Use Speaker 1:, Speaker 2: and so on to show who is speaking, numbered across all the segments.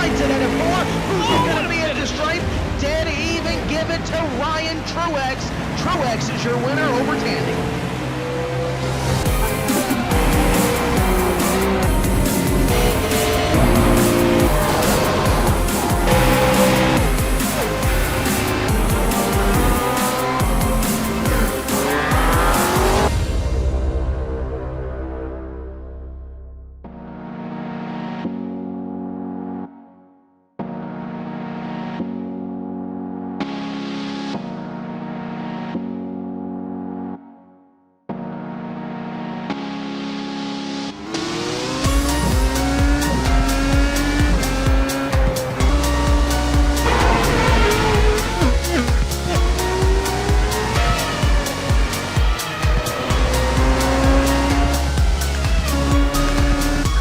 Speaker 1: finds it at a 4. Who's it going to be at the stripe? Dead even, give it to Ryan Truex. Truex is your winner over Tandy.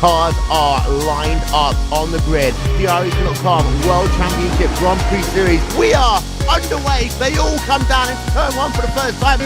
Speaker 2: Cars are lined up on the grid. The Irish.com World Championship Grand Prix Series. We are underway. They all come down into turn 1 for the first time.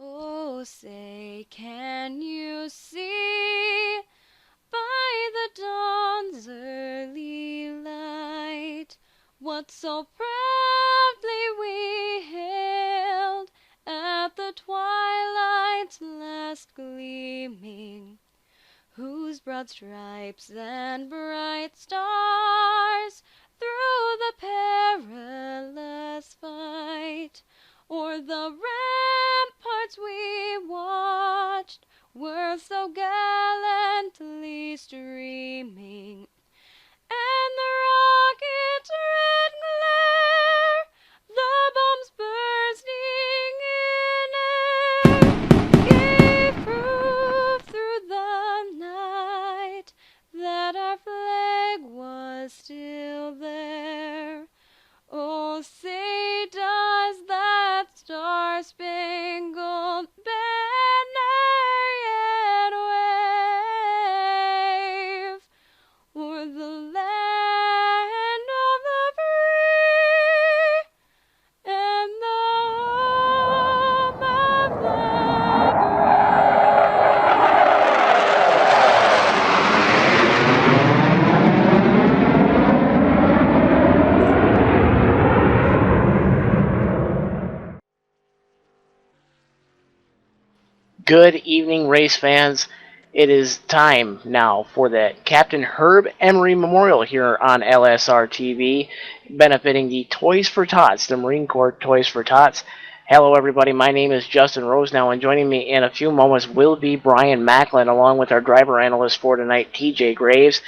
Speaker 3: Oh, say, can you see by the dawn's early light what so proudly we hailed at the twilight's last gleaming, whose broad stripes and bright stars through the perilous fight o'er the ramparts we watched were so gallantly streaming, and the rocket's red glare, the bombs bursting in air, gave proof through the night that our flag was still there. Oh, say does that star-spangled banner yet wave o'er the land of the free and the home of the
Speaker 4: Good evening, race fans. It is time now for the Captain Herb Emory Memorial here on LSRTV, benefiting the Toys for Tots, the Marine Corps Toys for Tots. Hello, everybody. My name is Justin Rosenau, and joining me in a few moments will be Brian Macklin, along with our driver analyst for tonight, TJ Graves.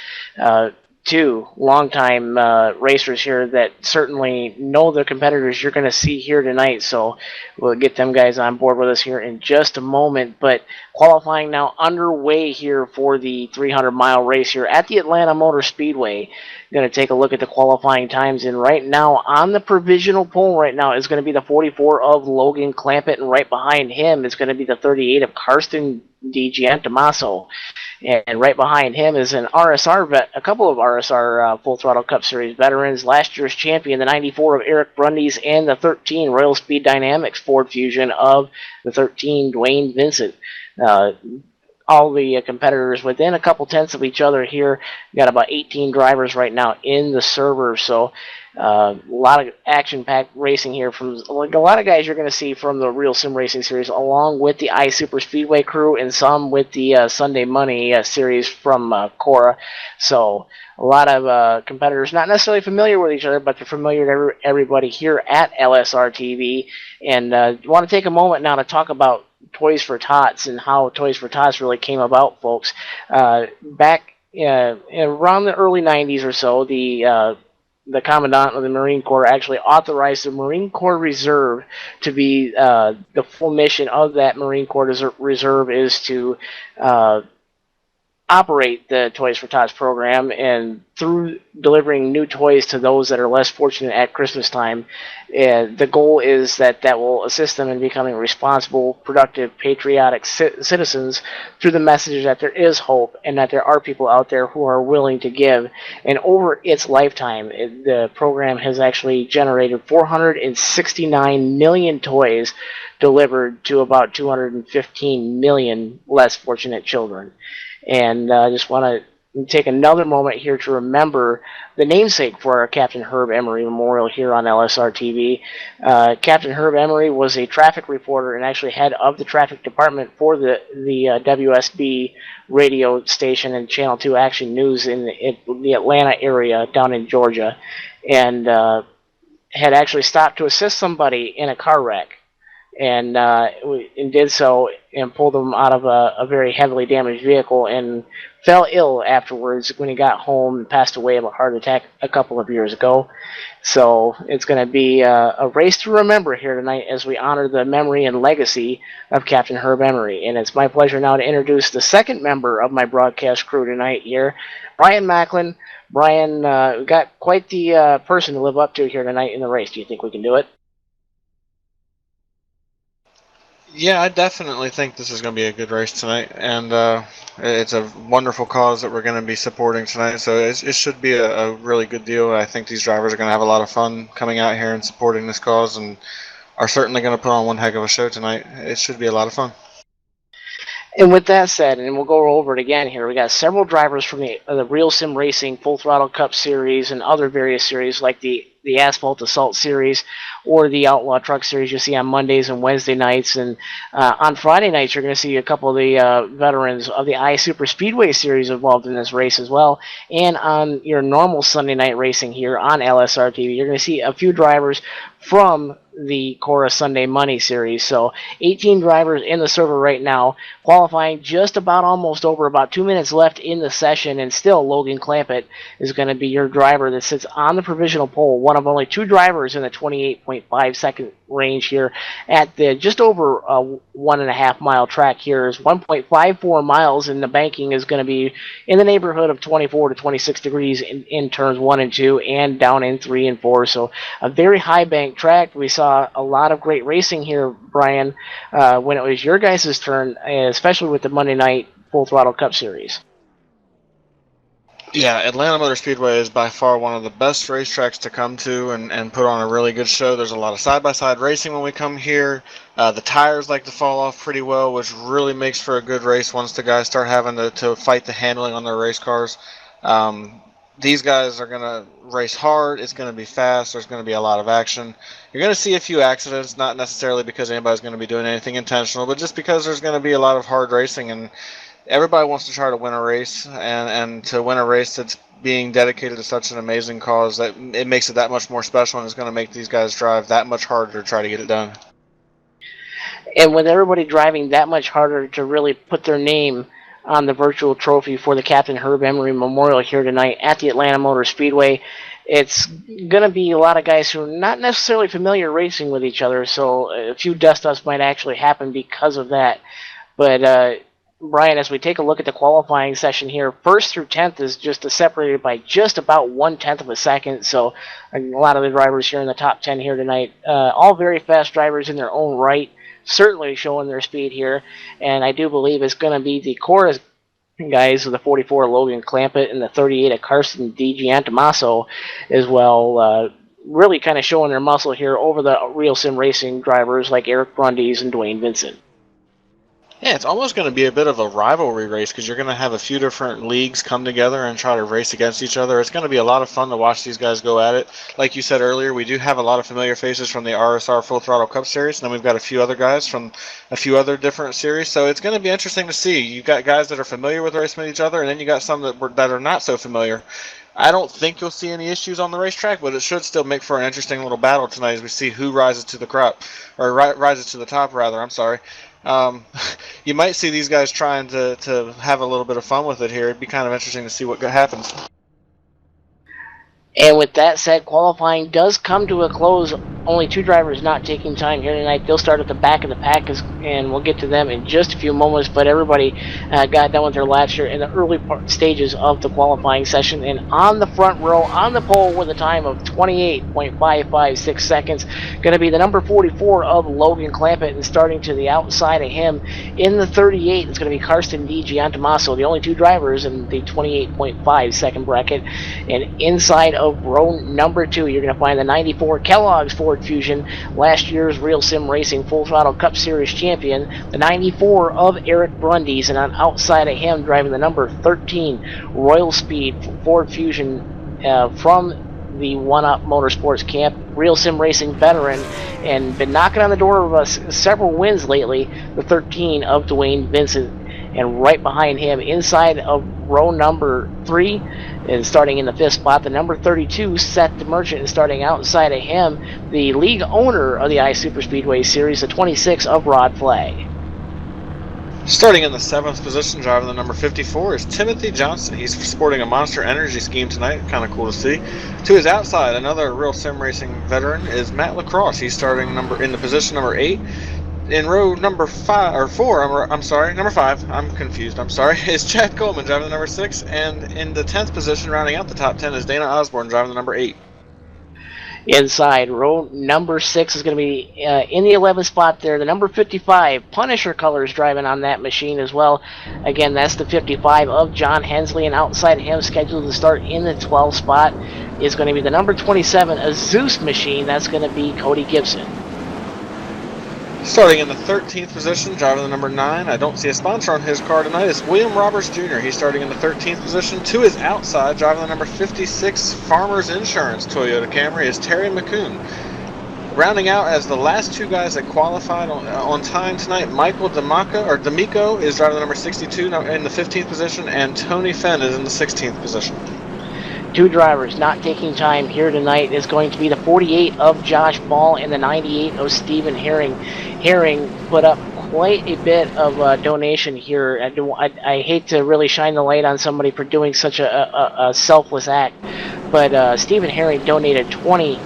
Speaker 4: Two longtime racers here that certainly know the competitors you're going to see here tonight, so we'll get them guys on board with us here in just a moment. But qualifying now underway here for the 300-mile race here at the Atlanta Motor Speedway. Going to take a look at the qualifying times, and right now on the provisional pole right now is going to be the 44 of Logan Clampett, and right behind him is going to be the 38 of Karsten DiGiantomaso. And right behind him is an RSR vet, a couple of RSR Full Throttle Cup Series veterans, last year's champion, the 94 of Eric Brundys, and the 13 Royal Speed Dynamics Ford Fusion of the 13 Dwayne Vincent. All the competitors within a couple tenths of each other here. Got about 18 drivers right now in the server, so A lot of action-packed racing here from like a lot of guys you're going to see from the Real Sim Racing series, along with the iSuper Speedway crew and some with the Sunday Money series from Cora. So a lot of competitors not necessarily familiar with each other, but they're familiar to everybody here at LSRTV. And want to take a moment now to talk about Toys for Tots and how Toys for Tots really came about, folks. Back around the early 90s or so, the Commandant of the Marine Corps actually authorized the Marine Corps Reserve to be the full mission of that Marine Corps Reserve is to operate the Toys for Tots program, and through delivering new toys to those that are less fortunate at Christmas time, the goal is that will assist them in becoming responsible, productive, patriotic citizens through the message that there is hope and that there are people out there who are willing to give. And over its lifetime, the program has actually generated 469 million toys delivered to about 215 million less fortunate children. And I just want to take another moment here to remember the namesake for our Captain Herb Emory Memorial here on LSRTV. Captain Herb Emory was a traffic reporter and actually head of the traffic department for the WSB radio station and Channel 2 Action News in the Atlanta area down in Georgia, and had actually stopped to assist somebody in a car wreck. And did so and pulled him out of a very heavily damaged vehicle, and fell ill afterwards when he got home and passed away of a heart attack a couple of years ago. So it's going to be a race to remember here tonight as we honor the memory and legacy of Captain Herb Emory. And it's my pleasure now to introduce the second member of my broadcast crew tonight here, Brian Macklin. Brian, we got quite the person to live up to here tonight in the race. Do you think we can do it?
Speaker 5: Yeah, I definitely think this is going to be a good race tonight, and it's a wonderful cause that we're going to be supporting tonight, so it should be a really good deal. I think these drivers are going to have a lot of fun coming out here and supporting this cause, and are certainly going to put on one heck of a show tonight. It should be a lot of fun.
Speaker 4: And with that said, and we'll go over it again here, we got several drivers from the Real Sim Racing Full Throttle Cup Series and other various series like the Asphalt Assault Series or the Outlaw Truck Series you see on Mondays and Wednesday nights. And on Friday nights, you're going to see a couple of the veterans of the iSuper Speedway Series involved in this race as well. And on your normal Sunday night racing here on LSRTV, you're going to see a few drivers from the Cora Sunday Money Series. So 18 drivers in the server right now, qualifying just about almost over, about 2 minutes left in the session, and still Logan Clampett is going to be your driver that sits on the provisional pole, one of only two drivers in the 28.5 second range here at the just over a 1.5 mile track here. Is 1.54 miles, and the banking is going to be in the neighborhood of 24 to 26 degrees in turns 1 and 2 and down in 3 and 4. So a very high bank track. We saw a lot of great racing here, Brian, when it was your guys' turn, especially with the Monday night Full Throttle Cup Series.
Speaker 5: Yeah, Atlanta Motor Speedway is by far one of the best racetracks to come to and put on a really good show. There's a lot of side-by-side racing when we come here. The tires like to fall off pretty well, which really makes for a good race once the guys start having to fight the handling on their race cars. These guys are going to race hard. It's going to be fast. There's going to be a lot of action. You're going to see a few accidents, not necessarily because anybody's going to be doing anything intentional, but just because there's going to be a lot of hard racing, and everybody wants to try to win a race, and to win a race that's being dedicated to such an amazing cause, that it makes it that much more special, and it's going to make these guys drive that much harder to try to get it done.
Speaker 4: And with everybody driving that much harder to really put their name on the virtual trophy for the Captain Herb Emory Memorial here tonight at the Atlanta Motor Speedway, it's going to be a lot of guys who are not necessarily familiar racing with each other, so a few dust-ups might actually happen because of that. But Brian, as we take a look at the qualifying session here, 1st through 10th is just separated by just about 1/10 of a second. So a lot of the drivers here in the top 10 here tonight, all very fast drivers in their own right, certainly showing their speed here. And I do believe it's going to be the Cora guys with the 44 Logan Clampett and the 38 of Carson DiGiantomaso as well, really kind of showing their muscle here over the Real Sim Racing drivers like Eric Brundys and Dwayne Vincent.
Speaker 5: Yeah, it's almost going to be a bit of a rivalry race because you're going to have a few different leagues come together and try to race against each other. It's going to be a lot of fun to watch these guys go at it. Like you said earlier, we do have a lot of familiar faces from the RSR Full Throttle Cup Series, and then we've got a few other guys from a few other different series. So it's going to be interesting to see. You've got guys that are familiar with racing with each other, and then you got some that are not so familiar. I don't think you'll see any issues on the racetrack, but it should still make for an interesting little battle tonight as we see who rises to the rises to the top, rather. I'm sorry. Um, you might see these guys trying to have a little bit of fun with it here. It'd be kind of interesting to see what happens.
Speaker 4: And with that said, qualifying does come to a close. Only 2 drivers not taking time here tonight. They'll start at the back of the pack, and we'll get to them in just a few moments. But everybody got done with their laps here in the early stages of the qualifying session. And on the front row, on the pole with a time of 28.556 seconds, going to be the number 44 of Logan Clampett. And starting to the outside of him in the 38, it's going to be Karsten Di Giantomaso, the only 2 drivers in the 28.5 second bracket. And inside of row number 2, you're going to find the 94 Kellogg's Ford Fusion, last year's Real Sim Racing Full Throttle Cup Series champion, the 94 of Eric Brundys, and on outside of him driving the number 13 Royal Speed Ford Fusion from the One Up Motorsports camp, Real Sim Racing veteran, and been knocking on the door of several wins lately, the 13 of Dwayne Vincent. And right behind him, inside of row number 3, and starting in the 5th spot, the number 32, Seth the Merchant, and starting outside of him, the league owner of the iSuperspeedway Series, the 26 of Rod Flagg.
Speaker 5: Starting in the 7th position, driving the number 54, is Timothy Johnson. He's sporting a Monster Energy scheme tonight, kind of cool to see. To his outside, another Real Sim Racing veteran is Matt Lacrosse. He's starting in the position number 8. In row number 5 or 4, number 5. I'm confused. I'm sorry. Is Chad Coleman driving the number 6, and in the 10th position, rounding out the top 10, is Dana Osborne driving the number 8.
Speaker 4: Inside row number 6 is going to be in the 11th spot there, the number 55 Punisher colors driving on that machine as well. Again, that's the 55 of John Hensley, and outside of him, scheduled to start in the 12th spot, is going to be the number 27 a Zeus machine. That's going to be Cody Gibson.
Speaker 5: Starting in the 13th position, driving the number 9, I don't see a sponsor on his car tonight, is William Roberts Jr. He's starting in the 13th position. To his outside, driving the number 56 Farmers Insurance Toyota Camry, is Terry McCoon. Rounding out as the last 2 guys that qualified on time tonight, Michael D'Amico is driving the number 62 in the 15th position, and Tony Fenn is in the 16th position.
Speaker 4: 2 drivers not taking time here tonight is going to be the 48 of Josh Ball and the 98 of Stephen Herring. Herring put up quite a bit of donation here. I hate to really shine the light on somebody for doing such a selfless act, but Stephen Herring donated 20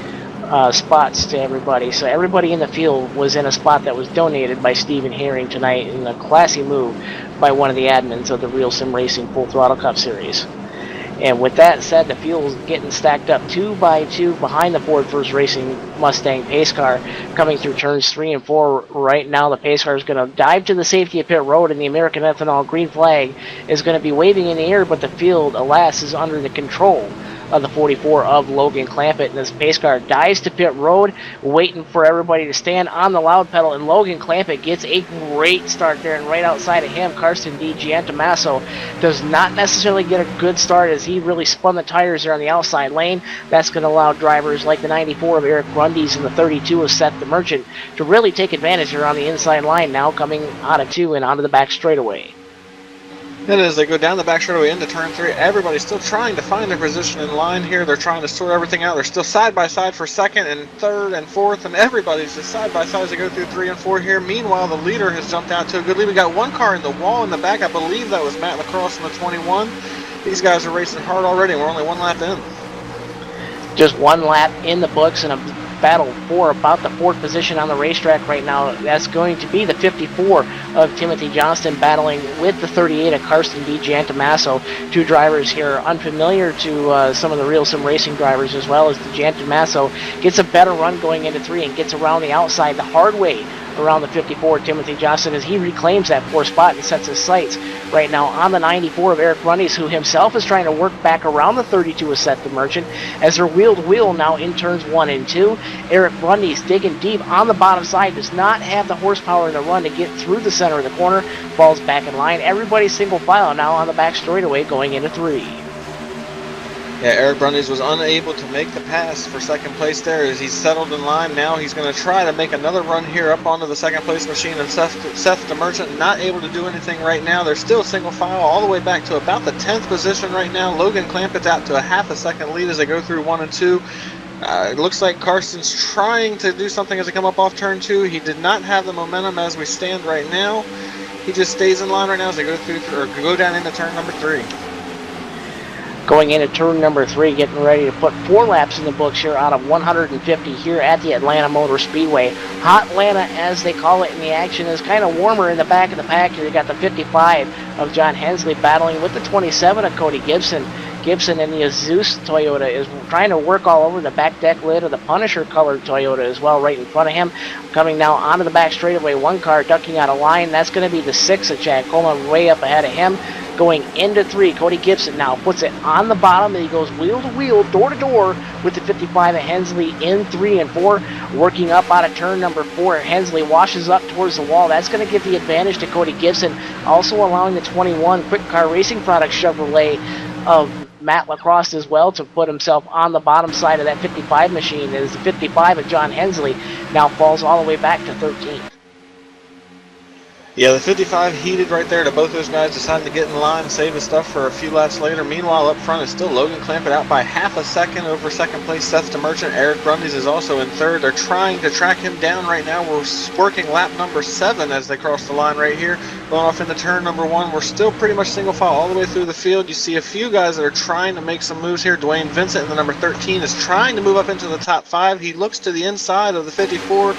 Speaker 4: spots to everybody. So everybody in the field was in a spot that was donated by Stephen Herring tonight in a classy move by one of the admins of the Real Sim Racing Full Throttle Cup Series. And with that said, the field's getting stacked up 2 by 2 behind the Ford First Racing Mustang pace car coming through turns 3 and 4. Right now, the pace car is going to dive to the safety of pit road, and the American Ethanol green flag is going to be waving in the air, but the field, alas, is under the control of the 44 of Logan Clampett, and this pace car dives to pit road, waiting for everybody to stand on the loud pedal, and Logan Clampett gets a great start there, and right outside of him, Karsten Di Giantomaso does not necessarily get a good start as he really spun the tires there on the outside lane. That's going to allow drivers like the 94 of Eric Grundys and the 32 of Seth the Merchant to really take advantage here on the inside line now, coming out of 2 and onto the back straightaway.
Speaker 5: Then as they go down the back straightaway into turn 3, everybody's still trying to find their position in line here. They're trying to sort everything out. They're still side by side for 2nd and 3rd and 4th, and everybody's just side by side as they go through 3 and 4 here. Meanwhile, the leader has jumped out to a good lead. We got 1 car in the wall in the back. I believe that was Matt Lacrosse in the 21. These guys are racing hard already, and we're only 1 lap in.
Speaker 4: Just 1 lap in the books, and a battle for about the 4th position on the racetrack right now. That's going to be the 54 of Timothy Johnston battling with the 38 of Karsten Di Giantomaso. 2 drivers here unfamiliar to some of the Real Sim Racing drivers, as well as Di Giantomaso gets a better run going into 3 and gets around the outside the hard way around the 54, Timothy Johnson, as he reclaims that 4th spot and sets his sights right now on the 94 of Eric Brundys, who himself is trying to work back around the 32 of Seth the Merchant, as they're wheel to wheel now in turns 1 and 2. Eric Brundys digging deep on the bottom side, does not have the horsepower in the run to get through the center of the corner, falls back in line. Everybody's single file now on the back straightaway going into 3.
Speaker 5: Yeah, Eric Brundys was unable to make the pass for second place there as he's settled in line. Now he's going to try to make another run here up onto the second place machine, and Seth the Merchant not able to do anything right now. They're still single file all the way back to about the 10th position right now. Logan Clampett's out to a half a second lead as they go through 1 and 2. It looks like Carson's trying to do something as they come up off turn 2. He did not have the momentum as we stand right now. He just stays in line right now as they go down into turn number 3.
Speaker 4: Going into turn number 3, getting ready to put 4 laps in the books here out of 150 here at the Atlanta Motor Speedway. Hot Atlanta, as they call it in the action, is kind of warmer in the back of the pack here. You got the 55 of John Hensley battling with the 27 of Cody Gibson. Gibson in the Azus Toyota is trying to work all over the back deck lid of the Punisher colored Toyota as well, right in front of him. Coming now onto the back straightaway, 1 car ducking out of line. That's going to be the 6 of Chad Coleman, way up ahead of him. Going into 3, Cody Gibson now puts it on the bottom, and he goes wheel to wheel, door to door with the 55 of Hensley in 3 and 4. Working up out of turn number 4, Hensley washes up towards the wall. That's going to give the advantage to Cody Gibson, also allowing the 21 Quick Car Racing Products Chevrolet of Matt Lacrosse as well to put himself on the bottom side of that 55 machine, as the 55 of John Hensley now falls all the way back to 13th.
Speaker 5: Yeah, the 55 heated right there to both those guys, deciding to get in line and save his stuff for a few laps later. Meanwhile, up front is still Logan Clampett out by half a second over second place Seth the Merchant. Eric Brundys is also in 3rd. They're trying to track him down right now. We're working lap number 7 as they cross the line right here. Going off into turn number 1. We're still pretty much single file all the way through the field. You see a few guys that are trying to make some moves here. Dwayne Vincent in the number 13 is trying to move up into the top 5. He looks to the inside of the 54.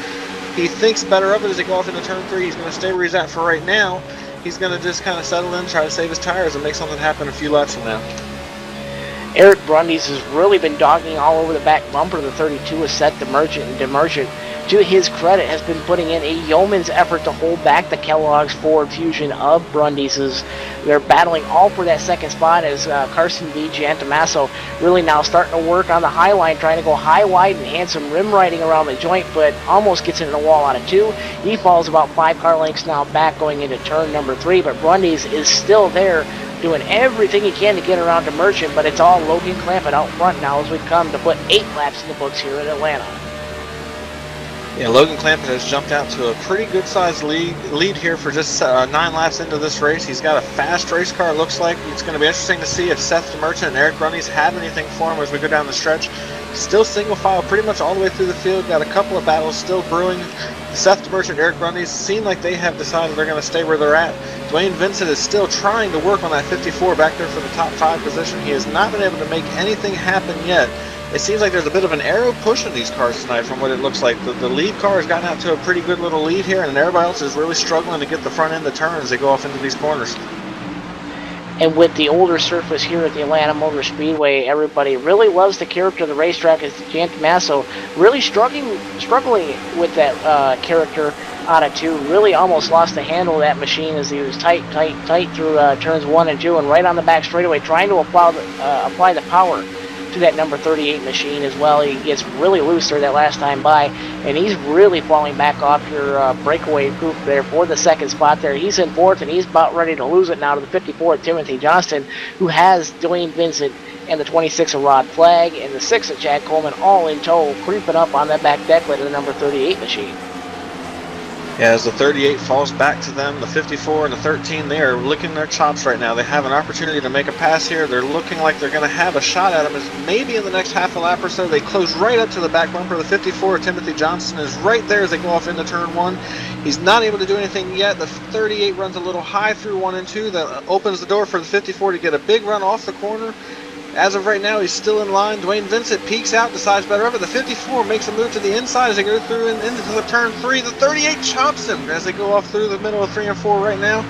Speaker 5: He thinks better of it as they go off into turn 3. He's going to stay where he's at for right now. He's going to just kind of settle in, try to save his tires, and make something happen a few laps from now.
Speaker 4: Eric Brundys has really been dogging all over the back bumper of the 32 of Seth the Merchant, and DeMerchant, to his credit, has been putting in a yeoman's effort to hold back the Kellogg's Ford Fusion of Brundys'. They're battling all for that second spot as Carson V. Giantomasso really now starting to work on the high line, trying to go high, wide, and hand some rim riding around the joint, but almost gets into the wall out of 2. He falls about 5 car lengths now back going into turn number 3, but Brundys is still there doing everything he can to get around to Merchant, but it's all Logan Clampett out front now as we come to put 8 laps in the books here in Atlanta.
Speaker 5: Yeah, Logan Clampett has jumped out to a pretty good-sized lead here for just 9 laps into this race. He's got a fast race car, it looks like. It's going to be interesting to see if Seth the Merchant and Eric Brundys have anything for him as we go down the stretch. Still single file pretty much all the way through the field. Got a couple of battles still brewing. Seth the Merchant, Eric Brundys seem like they have decided they're going to stay where they're at. Dwayne Vincent is still trying to work on that 54 back there for the top 5 position. He has not been able to make anything happen yet. It seems like there's a bit of an arrow push in these cars tonight from what it looks like. The lead car has gotten out to a pretty good little lead here, and everybody else is really struggling to get the front end to turn as they go off into these corners.
Speaker 4: And with the older surface here at the Atlanta Motor Speedway, everybody really loves the character of the racetrack, as Giantomasso really struggling with that character out of 2. Really almost lost the handle of that machine as he was tight through turns 1 and 2, and right on the back straightaway trying to apply the power to that number 38 machine as well. He gets really loose there that last time by, and he's really falling back off your breakaway group there for the second spot there. He's in 4th, and he's about ready to lose it now to the 54 Timothy Johnston, who has Dwayne Vincent and the 26 of Rod Flagg and the 6 of Chad Coleman all in tow, creeping up on that back deck lid of the number 38 machine.
Speaker 5: Yeah, as the 38 falls back to them, the 54 and the 13, they are licking their chops right now. They have an opportunity to make a pass here. They're looking like they're going to have a shot at him. As maybe in the next half a lap or so, they close right up to the back bumper. The 54, Timothy Johnson, is right there as they go off into turn 1. He's not able to do anything yet. The 38 runs a little high through 1 and 2. That opens the door for the 54 to get a big run off the corner. As of right now, he's still in line. Dwayne Vincent peeks out, decides better of it. The 54 makes a move to the inside as they go through and into the turn 3. The 38 chops him as they go off through the middle of 3 and 4 right now.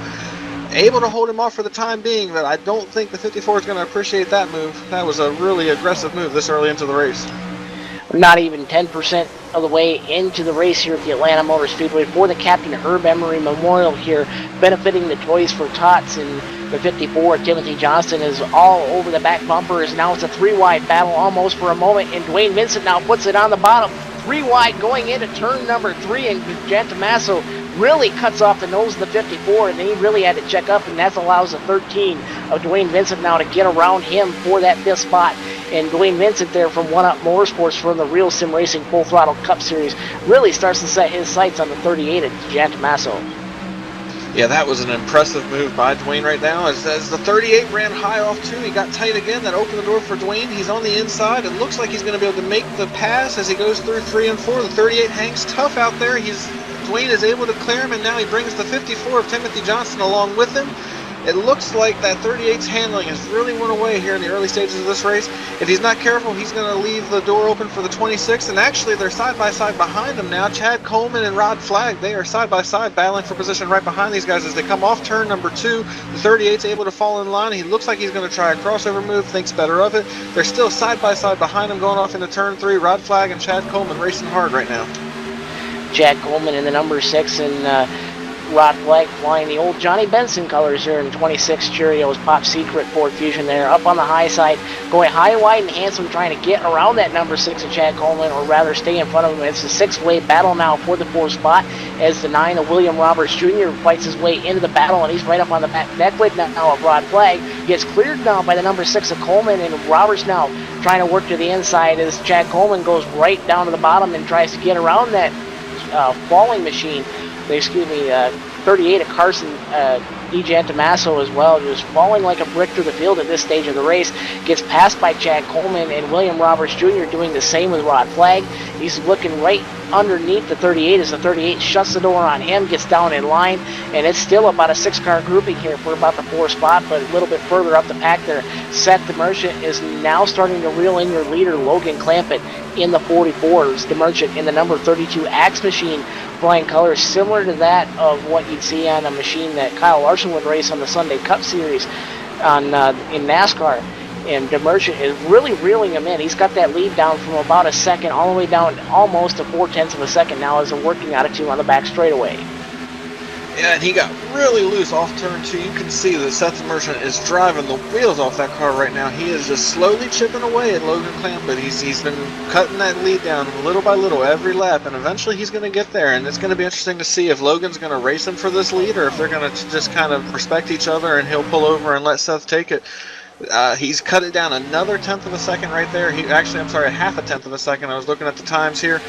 Speaker 5: Able to hold him off for the time being, but I don't think the 54 is going to appreciate that move. That was a really aggressive move this early into the race.
Speaker 4: not even 10% of the way into the race here at the Atlanta Motor Speedway for the Captain Herb Emory Memorial here, benefiting the Toys for Tots. And the 54, Timothy Johnston, is all over the back bumpers. Now it's a 3-wide battle almost for a moment, and Dwayne Vincent now puts it on the bottom. 3 wide going into turn number 3, and Jan Tommaso really cuts off the nose of the 54, and then he really had to check up, and that allows the 13 of Dwayne Vincent now to get around him for that 5th spot. And Dwayne Vincent there from One Up Motorsports from the Real Sim Racing Full Throttle Cup Series really starts to set his sights on the 38 of Jan Tommaso.
Speaker 5: Yeah, that was an impressive move by Dwayne right now. As the 38 ran high off too, he got tight again. That opened the door for Dwayne. He's on the inside. It looks like he's going to be able to make the pass as he goes through 3 and 4. The 38 hangs tough out there. Dwayne is able to clear him, and now he brings the 54 of Timothy Johnston along with him. It looks like that 38's handling has really went away here in the early stages of this race. If he's not careful, he's going to leave the door open for the 26, and actually they're side-by-side behind him now. Chad Coleman and Rod Flagg, they are side-by-side battling for position right behind these guys as they come off turn number 2. The 38's able to fall in line. He looks like he's going to try a crossover move, thinks better of it. They're still side-by-side behind him going off into turn 3. Rod Flagg and Chad Coleman racing hard right now.
Speaker 4: Chad Coleman in the number 6, and Rod Flagg flying the old Johnny Benson colors here in 26 Cheerios Pop Secret Ford Fusion there, up on the high side, going high, wide, and handsome, trying to get around that number 6 of Chad Coleman, or rather stay in front of him. It's a 6-way battle now for the 4th spot, as the 9 of William Roberts Jr. fights his way into the battle, and he's right up on the back neckplate now of Rod Flagg. Gets cleared now by the number 6 of Coleman, and Roberts now trying to work to the inside as Chad Coleman goes right down to the bottom and tries to get around that falling machine. 38 of Carson Jan Tommaso as well, just falling like a brick through the field at this stage of the race. Gets passed by Chad Coleman, and William Roberts Jr. doing the same with Rod Flagg. He's looking right underneath the 38 as the 38 shuts the door on him, gets down in line, and it's still about a 6-car grouping here for about the 4th spot, but a little bit further up the pack there. Seth DeMerchant is now starting to reel in your leader, Logan Clampett, in the 44s. DeMerchant in the number 32 Axe Machine, flying colors similar to that of what you'd see on a machine that Kyle Larson would race on the Sunday Cup Series in NASCAR. And DeMerchant is really reeling him in. He's got that lead down from about a second all the way down almost to 4/10 of a second now as they're working out of 2 on the back straightaway.
Speaker 5: Yeah, and he got really loose off turn 2. You can see that Seth DeMerchant is driving the wheels off that car right now. He is just slowly chipping away at Logan Clampett. He's been cutting that lead down little by little every lap, and eventually he's going to get there. And it's going to be interesting to see if Logan's going to race him for this lead, or if they're going to just kind of respect each other and he'll pull over and let Seth take it. He's cut it down another 1/10 of a second right there. A half a tenth of a second. I was looking at the times here.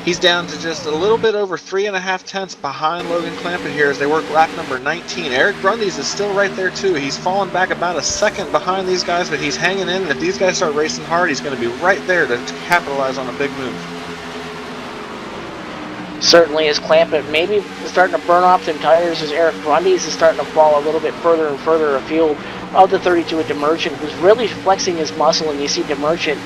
Speaker 5: He's down to just a little bit over 3.5 tenths behind Logan Clampett here as they work lap number 19. Eric Brundies is still right there too. He's fallen back about a second behind these guys, but he's hanging in. And if these guys start racing hard, he's going to be right there to capitalize on a big move.
Speaker 4: Certainly is Clampett maybe starting to burn off them tires as Eric Brundies is starting to fall a little bit further and further afield of the 32 of DeMerchant, who's really flexing his muscle, and you see DeMerchant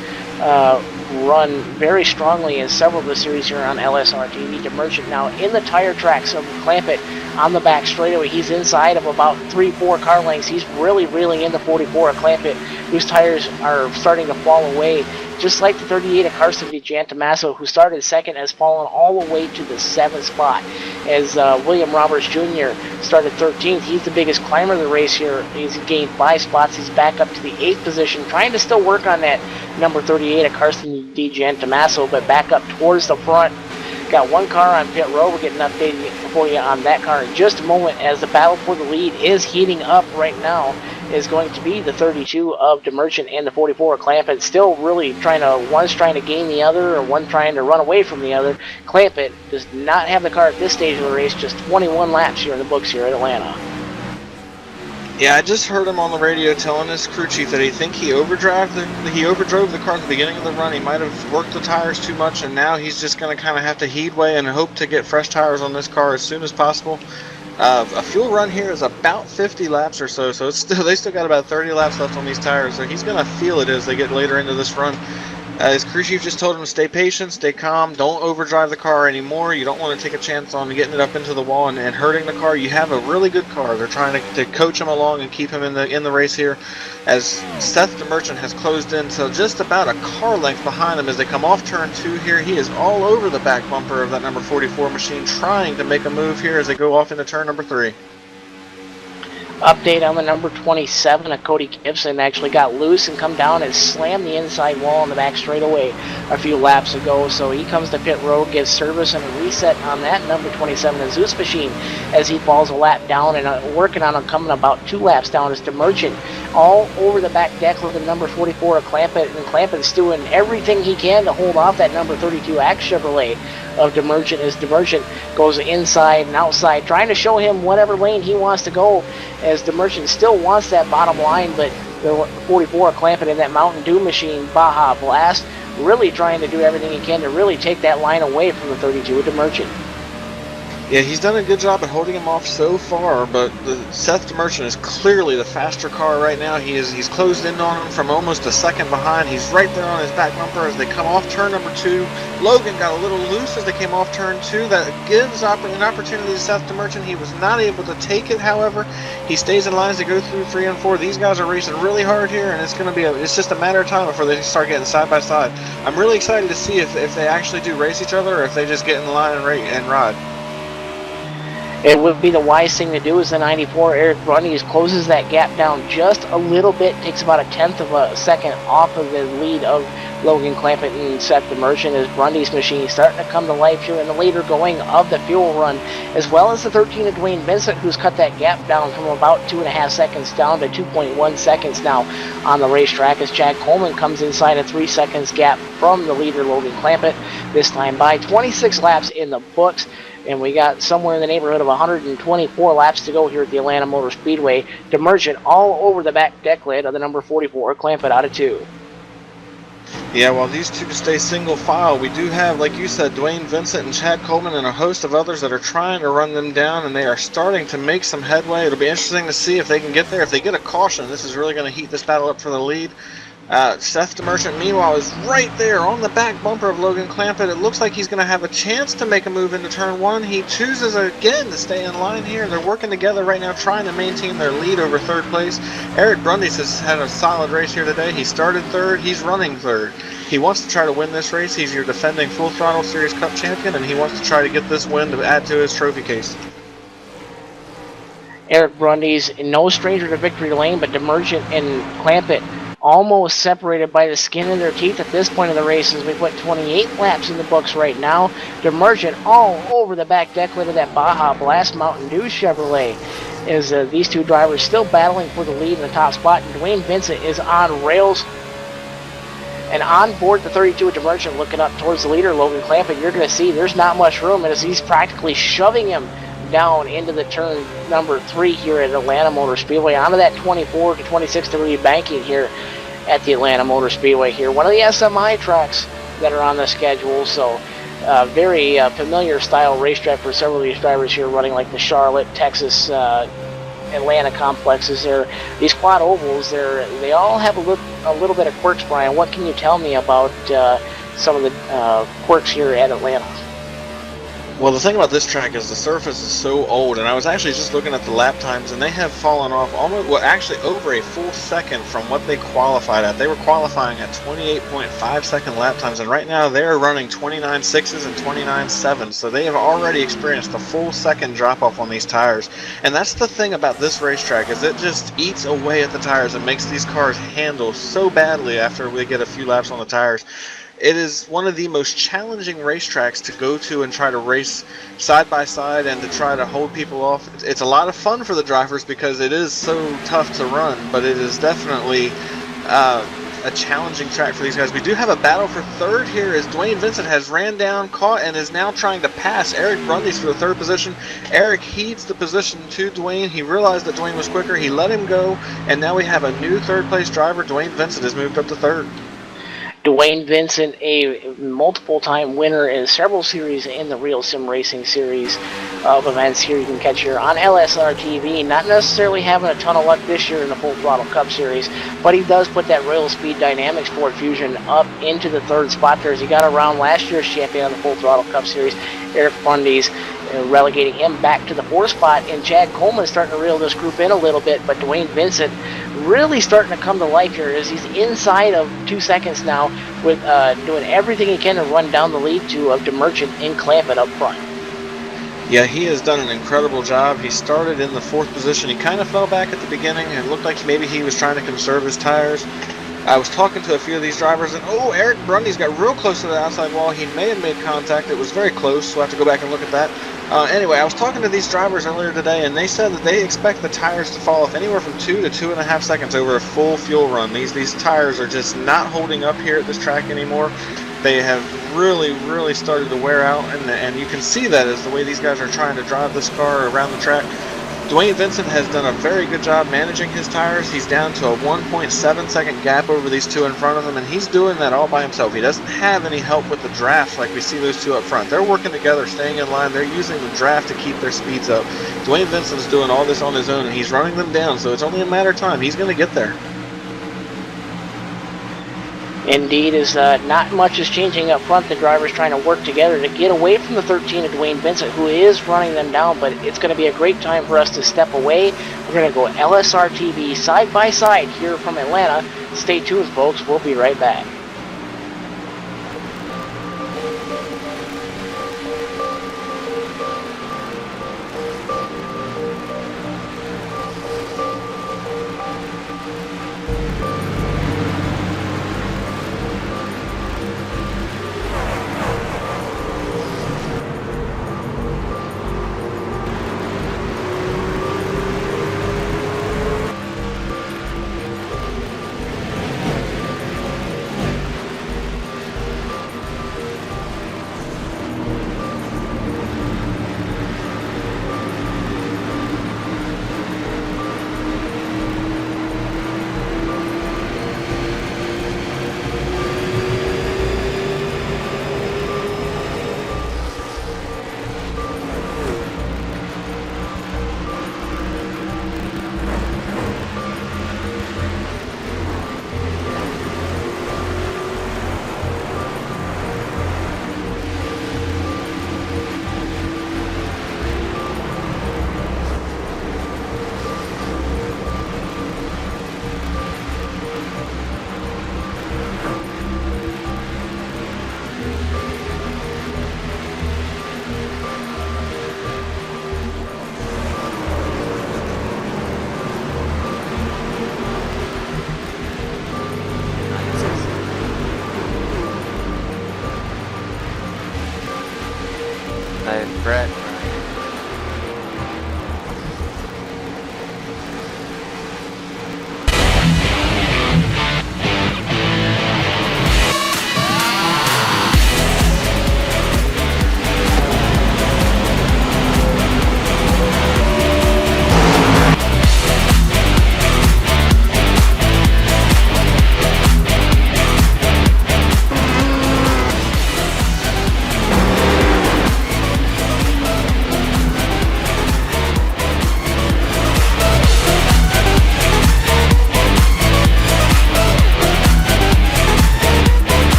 Speaker 4: run very strongly in several of the series here on LSRTV. DeMerchant now in the tire tracks of Clampett on the back straightaway. He's inside of about 3-4 car lengths. He's really reeling in the 44 of Clampett, whose tires are starting to fall away. Just like the 38 of Carson Jan Tommaso, who started second, has fallen all the way to the 7th spot. As William Roberts Jr. started 13th, he's the biggest climber of the race here. He's gained 5 spots. He's back up to the 8th position, trying to still work on that number 38 of Carson Jan Tommaso, but back up towards the front. Got 1 car on pit road. We'll get an update for you on that car in just a moment, as the battle for the lead is heating up right now. Is going to be the 32 of DeMerchant and the 44 of Clampett. Still really one's trying to gain the other, or one trying to run away from the other. Clampett does not have the car at this stage of the race, just 21 laps here in the books here at Atlanta.
Speaker 5: Yeah, I just heard him on the radio telling his crew chief that he overdrove the car at the beginning of the run. He might have worked the tires too much, and now he's just going to kind of have to heat way and hope to get fresh tires on this car as soon as possible. A fuel run here is about 50 laps or so they still got about 30 laps left on these tires, so he's going to feel it as they get later into this run. His crew chief just told him to stay patient, stay calm, don't overdrive the car anymore. You don't want to take a chance on getting it up into the wall and hurting the car. You have a really good car. They're trying to coach him along and keep him in the race here. As Seth the Merchant has closed in to just about a car length behind him as they come off turn 2 here. He is all over the back bumper of that number 44 machine, trying to make a move here as they go off into turn number 3.
Speaker 4: Update on the number 27 of Cody Gibson actually got loose and come down and slammed the inside wall in the back straightaway a few laps ago. So he comes to pit road, gives service and a reset on that number 27 Zeus machine as he falls a lap down and working on him coming about 2 laps down is DeMerchant all over the back deck with the number 44 of Clampett, and Clampett's doing everything he can to hold off that number 32 Axe Chevrolet of DeMerchant as DeMerchant goes inside and outside, trying to show him whatever lane he wants to go, as DeMerchant still wants that bottom line, but the 44 Clampett in that Mountain Dew machine, Baja Blast, really trying to do everything he can to really take that line away from the 32 of DeMerchant.
Speaker 5: Yeah, he's done a good job at holding him off so far, but Seth DeMerchant is clearly the faster car right now. He's closed in on him from almost a second behind. He's right there on his back bumper as they come off turn number 2. Logan got a little loose as they came off turn 2. That gives an opportunity to Seth DeMerchant. He was not able to take it, however. He stays in line as they go through 3 and 4. These guys are racing really hard here, and it's just a matter of time before they start getting side by side. I'm really excited to see if they actually do race each other or if they just get in line and ride.
Speaker 4: It would be the wise thing to do as the 94 Eric Brundys closes that gap down just a little bit, takes about a 1/10 of a second off of the lead of Logan Clampett and Seth DeMerchant as Brundys machine starting to come to life here in the later going of the fuel run, as well as the 13 of Dwayne Vincent, who's cut that gap down from about 2.5 seconds down to 2.1 seconds now on the racetrack as Chad Coleman comes inside a 3 seconds gap from the leader Logan Clampett, this time by 26 laps in the books. And we got somewhere in the neighborhood of 124 laps to go here at the Atlanta Motor Speedway. DeMerchant all over the back deck lid of the number 44, Clampett out of 2.
Speaker 5: Yeah, while these two stay single file, we do have, like you said, Dwayne Vincent and Chad Coleman and a host of others that are trying to run them down, and they are starting to make some headway. It'll be interesting to see if they can get there. If they get a caution, this is really going to heat this battle up for the lead. Seth DeMerchant, meanwhile, is right there on the back bumper of Logan Clampett. It looks like he's going to have a chance to make a move into turn 1. He chooses again to stay in line here. They're working together right now, trying to maintain their lead over 3rd place. Eric Brundys has had a solid race here today. He started 3rd. He's running 3rd. He wants to try to win this race. He's your defending Full Throttle Series Cup champion, and he wants to try to get this win to add to his trophy case.
Speaker 4: Eric Brundys, no stranger to victory lane, but DeMerchant and Clampett almost separated by the skin of their teeth at this point of the race as we put 28 laps in the books right now. DeMerchant all over the back deck lid of that Baja Blast Mountain Dew Chevrolet as these two drivers still battling for the lead in the top spot, and Dwayne Vincent is on rails. And on board the 32 of DeMerchant looking up towards the leader, Logan Clampett, you're going to see there's not much room as he's practically shoving him down into the turn number 3 here at Atlanta Motor Speedway, onto that 24 to 26 degree banking here at the Atlanta Motor Speedway here. One of the SMI tracks that are on the schedule, so very familiar style racetrack for several of these drivers here running like the Charlotte, Texas, Atlanta complexes. These quad ovals, they all have a little bit of quirks, Brian. What can you tell me about some of the quirks here at Atlanta?
Speaker 5: Well, the thing about this track is the surface is so old, and I was actually just looking at the lap times, and they have fallen off almost, well, actually over a full second from what they qualified at. They were qualifying at 28.5 second lap times, and right now they're running 29.6s and 29.7s, so they have already experienced a full second drop off on these tires. And that's the thing about this racetrack, is it just eats away at the tires and makes these cars handle so badly after we get a few laps on the tires. It is one of the most challenging racetracks to go to and try to race side by side and to try to hold people off. It's a lot of fun for the drivers because it is so tough to run, but it is definitely a challenging track for these guys. We do have a battle for 3rd here as Dwayne Vincent has ran down, caught, and is now trying to pass Eric Brundys for the 3rd position. Eric heeds the position to Dwayne. He realized that Dwayne was quicker. He let him go, and now we have a new 3rd place driver. Dwayne Vincent has moved up to 3rd.
Speaker 4: Dwayne Vincent, a multiple-time winner in several series in the Real Sim Racing series of events here you can catch here on LSRTV. Not necessarily having a ton of luck this year in the Full Throttle Cup Series, but he does put that Royal Speed Dynamics Ford Fusion up into the 3rd spot there as he got around last year's champion on the Full Throttle Cup Series, Eric Fundy's, relegating him back to the 4th spot. And Chad Coleman starting to reel this group in a little bit, but Dwayne Vincent really starting to come to life here as he's inside of 2 seconds now with doing everything he can to run down the lead to Merchant and Clampett up front.
Speaker 5: Yeah, he has done an incredible job. He started in the 4th position. He kind of fell back at the beginning. It looked like maybe he was trying to conserve his tires. I was talking to a few of these drivers, and Eric Brundy's got real close to the outside wall. He may have made contact. It was very close, so I have to go back and look at that. Anyway, I was talking to these drivers earlier today, and they said that they expect the tires to fall off anywhere from 2 to 2.5 seconds over a full fuel run. These tires are just not holding up here at this track anymore. They have really started to wear out, and you can see that as the way these guys are trying to drive this car around the track. Dwayne Vincent has done a very good job managing his tires. He's down to a 1.7 second gap over these two in front of him, and he's doing that all by himself. He doesn't have any help with the draft like we see those two up front. They're working together, staying in line. They're using the draft to keep their speeds up. Dwayne Vincent's doing all this on his own, and he's running them down, so it's only a matter of time. He's going to get there.
Speaker 4: Indeed, as not much is changing up front. The drivers trying to work together to get away from the 13 of Dwayne Vincent, who is running them down, but it's going to be a great time for us to step away. We're going to go LSRTV side by side here from Atlanta. Stay tuned, folks. We'll be right back.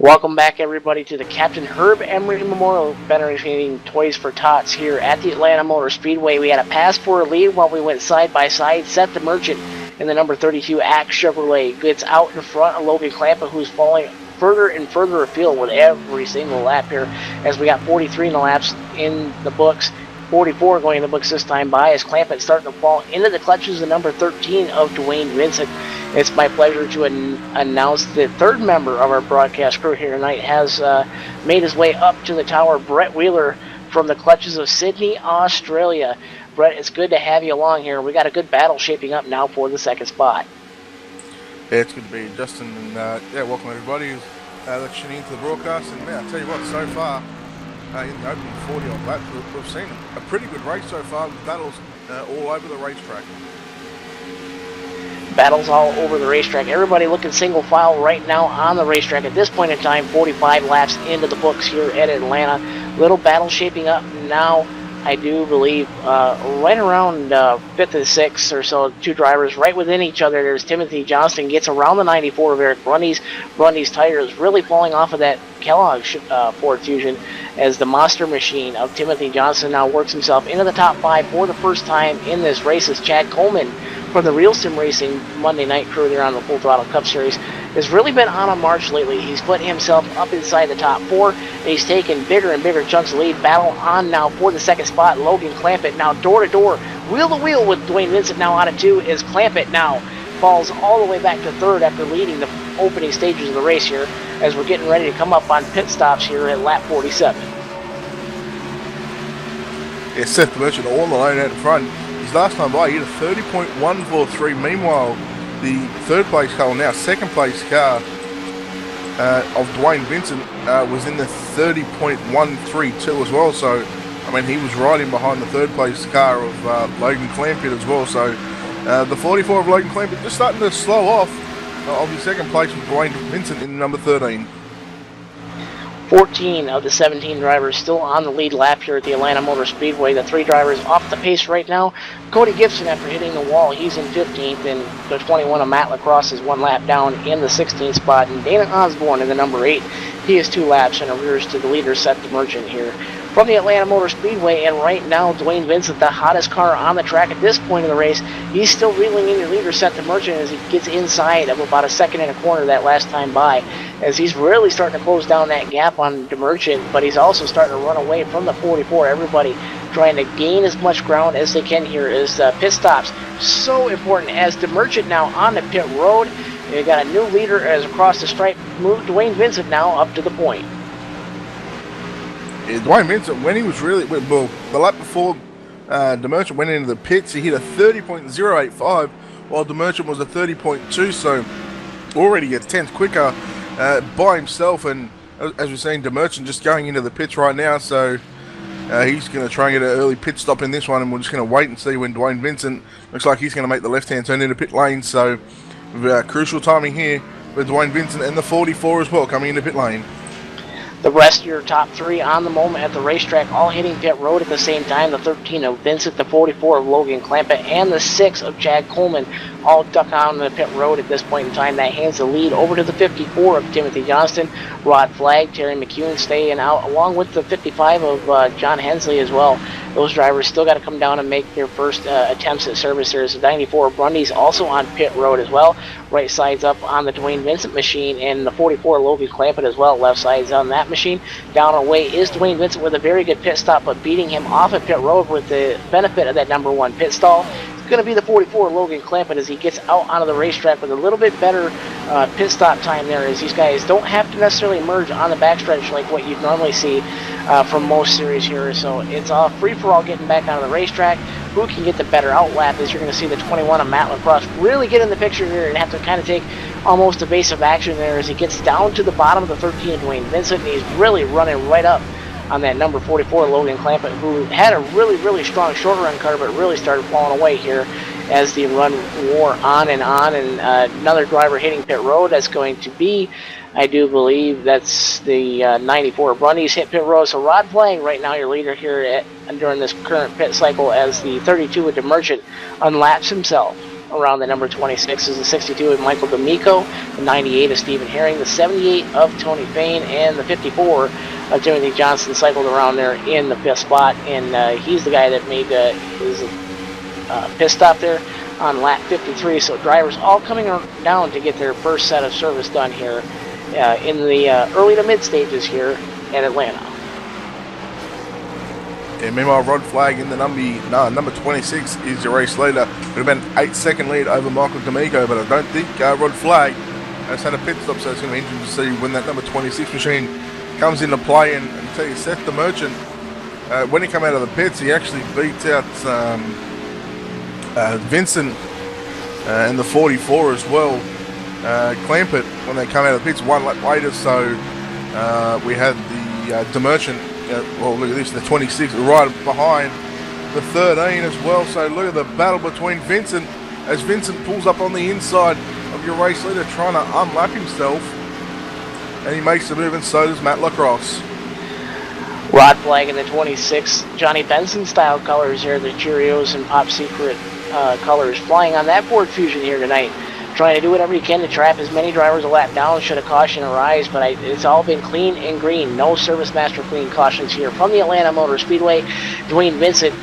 Speaker 4: Welcome back, everybody, to the Captain Herb Emory Memorial benefiting Toys for Tots here at the Atlanta Motor Speedway. We had a pass for a lead while we went side by side. Set the Merchant in the number 32 Axe Chevrolet gets out in front of Logan Clampa, who's falling further and further afield with every single lap here, as we got 43 in the laps in the books. 44 going in the books this time by, as Clampa is starting to fall into the clutches of number 13 of Dwayne Vincent. It's my pleasure to announce the third member of our broadcast crew here tonight has made his way up to the tower, Brett Wheeler from the clutches of Sydney, Australia. Brett, it's good to have you along here. We got a good battle shaping up now for the second spot.
Speaker 6: Yeah, it's good to be Justin, and yeah, welcome everybody who's tuning into the broadcast. And man, I tell you what, so far in the opening 40 on laps, we've seen a pretty good race so far with battles all over the racetrack.
Speaker 4: Battles all over the racetrack. Everybody looking single file right now on the racetrack. At this point in time, 45 laps into the books here at Atlanta. Little battle shaping up now. I do believe right around 5th and 6th or so, two drivers right within each other. There's Timothy Johnston gets around the 94 of Eric Grundy's. Grundy's tire is really falling off of that Kellogg Ford Fusion, as the monster machine of Timothy Johnston now works himself into the top 5 for the first time in this race, as Chad Coleman from the Real Sim Racing Monday night crew there on the Full Throttle Cup Series has really been on a march lately. He's put himself up inside the top 4, and he's taken bigger and bigger chunks of lead. Battle on now for the second spot. Logan Clampett now door to door, wheel to wheel with Dwayne Vincent now out of 2, as Clampett now falls all the way back to 3rd after leading the opening stages of the race here, as we're getting ready to come up on pit stops here at lap 47.
Speaker 6: Yeah, Seth Merchant all alone out in front. His last time by, he had a 30.143. Meanwhile, the third place car, now second place car of Dwayne Vincent was in the 30.132 as well. So, I mean, he was right in behind the third place car of Logan Clampett as well. So, the 44 of Logan Clampett just starting to slow off of his second place with Dwayne Vincent in number 13.
Speaker 4: 14 of the 17 drivers still on the lead lap here at the Atlanta Motor Speedway. The 3 drivers off the pace right now. Cody Gibson, after hitting the wall, he's in 15th, and the 21 of Matt Lacrosse is 1 lap down in the 16th spot. And Dana Osborne in the number 8, he is 2 laps in arrears to the leader, Seth the Merchant, here from the Atlanta Motor Speedway. And right now, Dwayne Vincent, the hottest car on the track at this point in the race, he's still reeling in your leader, Seth the Merchant, as he gets inside of about a 2nd and a quarter that last time by, as he's really starting to close down that gap on DeMerchant, but he's also starting to run away from the 44. Everybody trying to gain as much ground as they can here, as pit stops so important, as DeMerchant now on the pit road. You got a new leader as across the stripe, moved Dwayne Vincent now up to the point.
Speaker 6: Yeah, Dwayne Vincent, when he was really, well, the lap before DeMerchant went into the pits, he hit a 30.085, while DeMerchant was a 30.2, so already gets 10th quicker by himself. And as we're saying, DeMerchant just going into the pits right now, so he's going to try and get an early pit stop in this one, and we're just going to wait and see when Dwayne Vincent looks like he's going to make the left-hand turn into pit lane. So crucial timing here with Dwayne Vincent and the 44 as well coming into pit lane.
Speaker 4: The rest of your top 3 on the moment at the racetrack, all hitting pit road at the same time. The 13 of Vincent, the 44 of Logan Clampa, and the 6 of Chad Coleman all duck on the pit road at this point in time. That hands the lead over to the 54 of Timothy Johnston. Rod Flagg, Terry McEwen staying out, along with the 55 of John Hensley as well. Those drivers still got to come down and make their first attempts at service. There's the 94 of Grundy's also on pit road as well. Right side's up on the Dwayne Vincent machine, and the 44 Logan Clampett as well. Left side's on that machine. Down away is Dwayne Vincent with a very good pit stop, but beating him off at pit road with the benefit of that number 1 pit stall. It's going to be the 44 Logan Clampett, as he gets out onto the racetrack with a little bit better pit stop time there, as these guys don't have to necessarily merge on the backstretch like what you'd normally see from most series here. So it's a free-for-all getting back onto the racetrack. Who can get the better outlap, as you're going to see the 21 of Matt Lacrosse really get in the picture here and have to kind of take almost evasive action there, as he gets down to the bottom of the 13 of Dwayne Vincent, and he's really running right up on that number 44 Logan Clampett, who had a really, really strong short run car, but really started falling away here as the run wore on. And another driver hitting pit road, that's going to be, I do believe that's the 94 Grundy's hit pit road. So Rod Flagg right now your leader here during this current pit cycle, as the 32 of DeMerchant unlaps himself around the number 26 is the 62 of Michael D'Amico, the 98 of Stephen Herring, the 78 of Tony Fain, and the 54 of Timothy Johnson cycled around there in the 5th spot, and he's the guy that made his pit stop there on lap 53. So drivers all coming down to get their first set of service done here in the early to mid stages here at Atlanta.
Speaker 6: And meanwhile, Rod Flag in the number 26 is your race leader. Would have been 8-second lead over Michael D'Amico, but I don't think Rod Flag has had a pit stop, so it's going to be interesting to see when that number 26 machine comes into play. And tell you, Seth the Merchant, when he came out of the pits, he actually beat out Vincent and the 44 as well. Clampett, when they come out of the pits, 1 lap later, so we had the Merchant. Well, look at this, the 26 right behind the 13 as well. So look at the battle between Vincent as Vincent pulls up on the inside of your race leader trying to unlap himself. And he makes the move, and so does Matt Lacrosse.
Speaker 4: Rod Flag in the 26, Johnny Benson style colors here, the Cheerios and Pop Secret colors, flying on that Ford Fusion here tonight. Trying to do whatever he can to trap as many drivers a lap down should a caution arise, but it's all been clean and green. No Service Master clean cautions here from the Atlanta Motor Speedway. Dwayne Vincent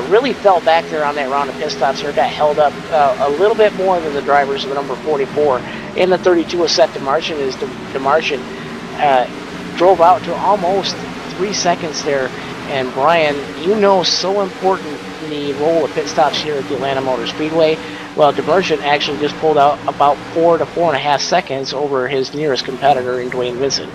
Speaker 4: really fell back there on that round of pit stops here, got held up a little bit more than the drivers of the number 44. In the 32 of Seth DeMarchant is DeMarchant drove out to almost 3 seconds there. And Brian, you know, so important the role of pit stops here at the Atlanta Motor Speedway. Well, DeMarchant actually just pulled out about 4 to 4.5 seconds over his nearest competitor in Dwayne Vincent.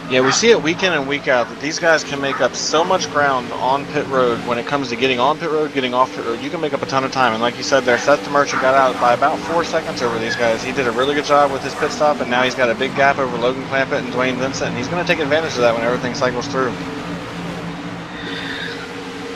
Speaker 5: Yeah, we see it week in and week out that these guys can make up so much ground on pit road when it comes to getting on pit road, getting off pit road. You can make up a ton of time. And like you said there, Seth DeMarchant got out by about 4 seconds over these guys. He did a really good job with his pit stop, and now he's got a big gap over Logan Clampett and Dwayne Vincent, and he's going to take advantage of that when everything cycles through.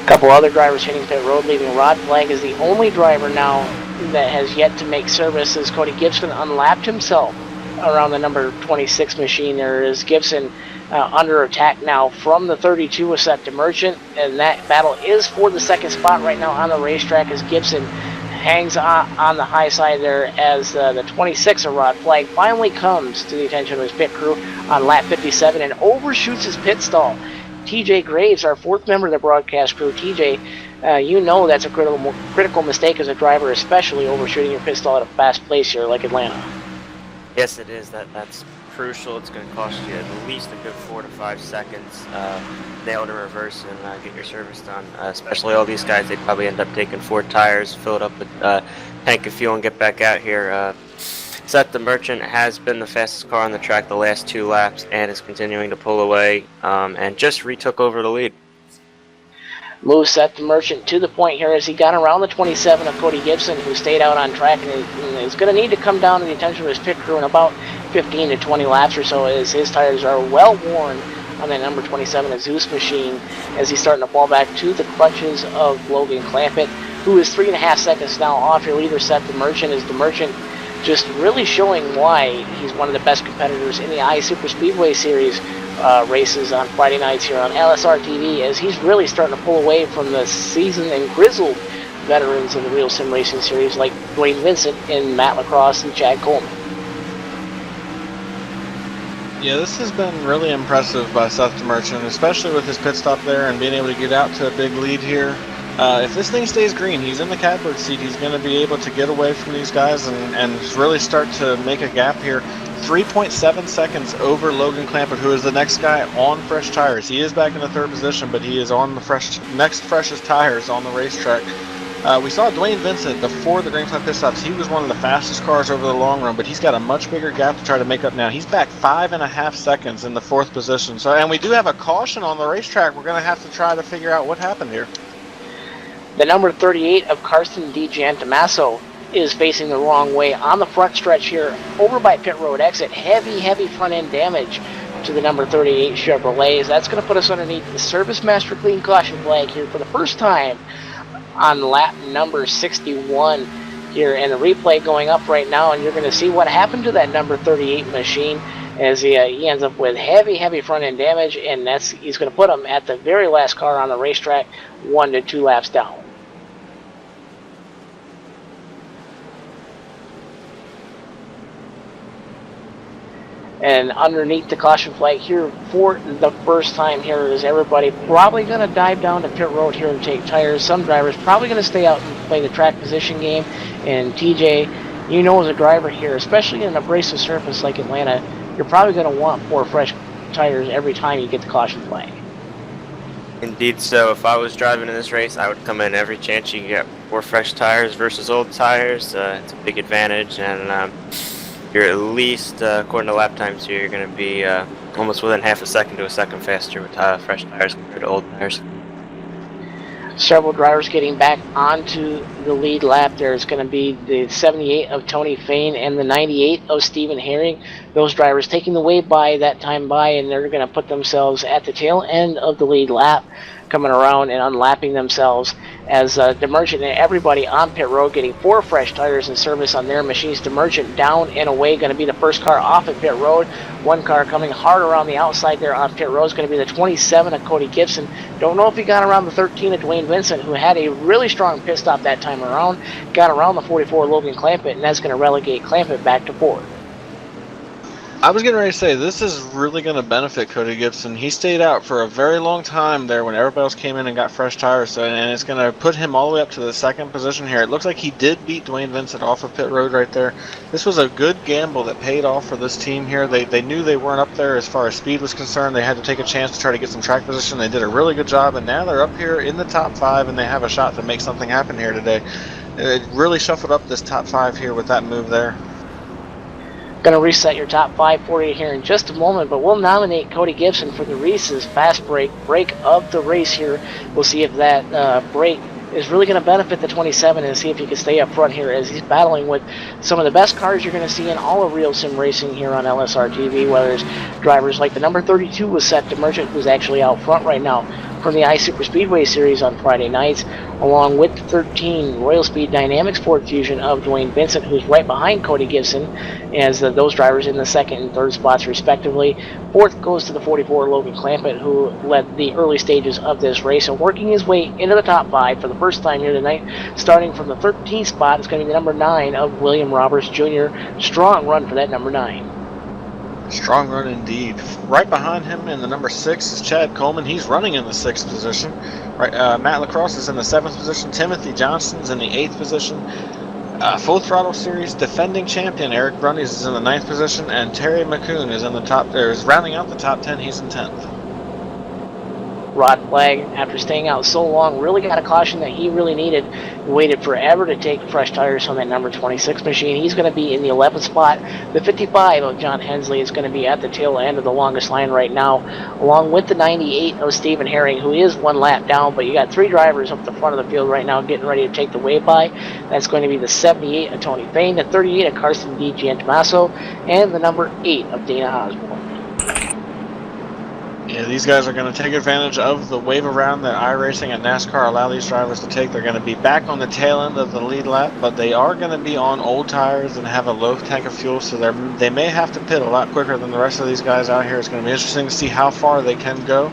Speaker 4: A couple other drivers hitting pit road, leaving Rod Flag is the only driver now that has yet to make service, as Cody Gibson unlapped himself around the number 26 machine. There is Gibson under attack now from the 32 of Seth DeMarchant, and that battle is for the second spot right now on the racetrack as Gibson hangs on the high side there as the 26 of Rod Flag finally comes to the attention of his pit crew on lap 57 and overshoots his pit stall. TJ Graves, our 4th member of the broadcast crew. TJ, you know that's a critical mistake as a driver, especially overshooting your pit stall at a fast place here like Atlanta.
Speaker 7: Yes, it is. That's crucial. It's going to cost you at least a good 4 to 5 seconds. Nail to reverse and get your service done. Especially all these guys, they'd probably end up taking 4 tires, fill it up with tank of fuel, and get back out here. Seth DeMarchant has been the fastest car on the track the last 2 laps and is continuing to pull away and just retook over the lead.
Speaker 4: Moves Seth DeMarchant to the point here as he got around the 27 of Cody Gibson, who stayed out on track and is going to need to come down to the attention of his pit crew in about 15 to 20 laps or so, as his tires are well worn on that number 27 of Zeus machine as he's starting to fall back to the clutches of Logan Clampett, who is 3.5 seconds now off your leader Seth DeMarchant, as DeMarchant just really showing why he's one of the best competitors in the I Super Speedway Series races on Friday nights here on LSRTV, as he's really starting to pull away from the seasoned and grizzled veterans of the Real Sim Racing Series like Dwayne Vincent and Matt Lacrosse and Chad Coleman.
Speaker 5: Yeah, this has been really impressive by Seth DeMarchant, especially with his pit stop there and being able to get out to a big lead here. If this thing stays green, he's in the catbird seat. He's going to be able to get away from these guys and really start to make a gap here. 3.7 seconds over Logan Clampett, who is the next guy on fresh tires. He is back in the 3rd position, but he is on the next freshest tires on the racetrack. We saw Dwayne Vincent before the green flag pit stops. He was one of the fastest cars over the long run, but he's got a much bigger gap to try to make up now. He's back 5.5 seconds in the 4th position. So, and we do have a caution on the racetrack. We're going to have to try to figure out what happened here.
Speaker 4: The number 38 of Carson DiGiantomaso is facing the wrong way on the front stretch here over by pit road exit. Heavy front end damage to the number 38 Chevrolet. That's going to put us underneath the Service Master Clean Caution flag here for the first time on lap number 61 here, and the replay going up right now, and you're going to see what happened to that number 38 machine as he ends up with heavy front end damage, and he's going to put him at the very last car on the racetrack, 1 to 2 laps down. And underneath the caution flag here for the first time here is everybody probably going to dive down to pit road here and take tires. Some drivers probably going to stay out and play the track position game. And TJ, you know, as a driver here, especially in an abrasive surface like Atlanta, you're probably going to want 4 fresh tires every time you get the caution flag.
Speaker 7: Indeed so. If I was driving in this race, I would come in every chance you can get 4 fresh tires versus old tires. It's a big advantage, and you're at least, according to lap times here, you're going to be almost within half a second to a second faster with fresh tires compared to old tires.
Speaker 4: Several drivers getting back onto the lead lap. There's going to be the 78 of Tony Fain and the 98 of Stephen Herring. Those drivers taking the way by that time by, and they're going to put themselves at the tail end of the lead lap, coming around and unlapping themselves as DeMerchant and everybody on pit road getting 4 fresh tires in service on their machines. DeMerchant down and away, going to be the first car off at pit road. One car coming hard around the outside there on pit road is going to be the 27 of Cody Gibson. Don't know if he got around the 13 of Dwayne Vincent, who had a really strong pit stop that time around. Got around the 44 Logan Clampett, and that's going to relegate Clampett back to 4th.
Speaker 5: I was getting ready to say, this is really going to benefit Cody Gibson. He stayed out for a very long time there when everybody else came in and got fresh tires, and it's going to put him all the way up to the 2nd position here. It looks like he did beat Dwayne Vincent off of pit road right there. This was a good gamble that paid off for this team here. They knew they weren't up there as far as speed was concerned. They had to take a chance to try to get some track position. They did a really good job, and now they're up here in the top 5, and they have a shot to make something happen here today. It really shuffled up this top 5 here with that move there.
Speaker 4: Going to reset your top 5 for you here in just a moment, but we'll nominate Cody Gibson for the Reese's Fast Break of the race here. We'll see if that break is really going to benefit the 27 and see if he can stay up front here as he's battling with some of the best cars you're going to see in all of real sim racing here on LSRTV, whether it's drivers like the number 32 was set to Merchant, who's actually out front right now from the iSuper Speedway Series on Friday nights, along with the 13 Royal Speed Dynamics Ford Fusion of Dwayne Vincent, who's right behind Cody Gibson, as those drivers in the 2nd and 3rd spots respectively. 4th goes to the 44 Logan Clampett, who led the early stages of this race and working his way into the top 5 for the first time here tonight. Starting from the 13th spot, it's going to be the number 9 of William Roberts Jr. Strong run for that number 9.
Speaker 5: Strong run indeed. Right behind him in the number 6 is Chad Coleman. He's running in the 6th position. Right, Matt Lacrosse is in the 7th position. Timothy Johnston's in the 8th position. Full Throttle Series defending champion Eric Brundys is in the 9th position, and Terry McCoon is in the top. Is rounding out the top 10. He's in 10th.
Speaker 4: Rod Flag, after staying out so long, really got a caution that he really needed. He waited forever to take fresh tires on that number 26 machine. He's going to be in the 11th spot. The 55 of John Hensley is going to be at the tail end of the longest line right now, along with the 98 of Stephen Herring, who is 1 lap down, but you got 3 drivers up the front of the field right now getting ready to take the way by. That's going to be the 78 of Tony Fain, the 38 of Carson D. Giantomasso, and the number 8 of Dana Osborne.
Speaker 5: Yeah, these guys are going to take advantage of the wave around that iRacing and NASCAR allow these drivers to take. They're going to be back on the tail end of the lead lap, but they are going to be on old tires and have a low tank of fuel, so they may have to pit a lot quicker than the rest of these guys out here. It's going to be interesting to see how far they can go.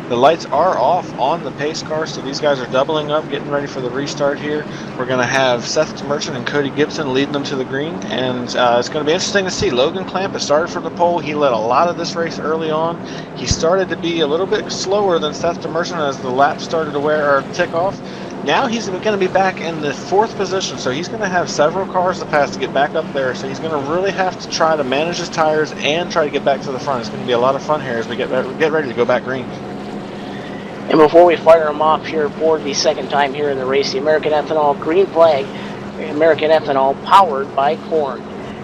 Speaker 5: The lights are off on the pace car, so these guys are doubling up, getting ready for the restart here. We're going to have Seth DeMerchant and Cody Gibson leading them to the green, and it's going to be interesting to see. Logan Clampett started for the pole. He led a lot of this race early on. He started to be a little bit slower than Seth DeMerchant as the laps started to tick off. Now he's going to be back in the 4th position, so he's going to have several cars to pass to get back up there. So he's going to really have to try to manage his tires and try to get back to the front. It's going to be a lot of fun here as we get ready to go back green.
Speaker 4: And before we fire them off here for the 2nd time here in the race, the American Ethanol green flag, American Ethanol powered by corn.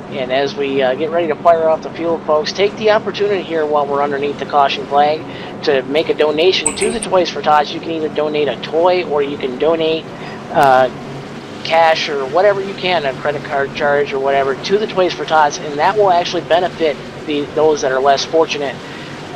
Speaker 4: And as we get ready to fire off the fuel, folks, take the opportunity here while we're underneath the caution flag to make a donation to the Toys for Tots. You can either donate a toy or you can donate cash or whatever you can, a credit card charge or whatever, to the Toys for Tots, and that will actually benefit those that are less fortunate.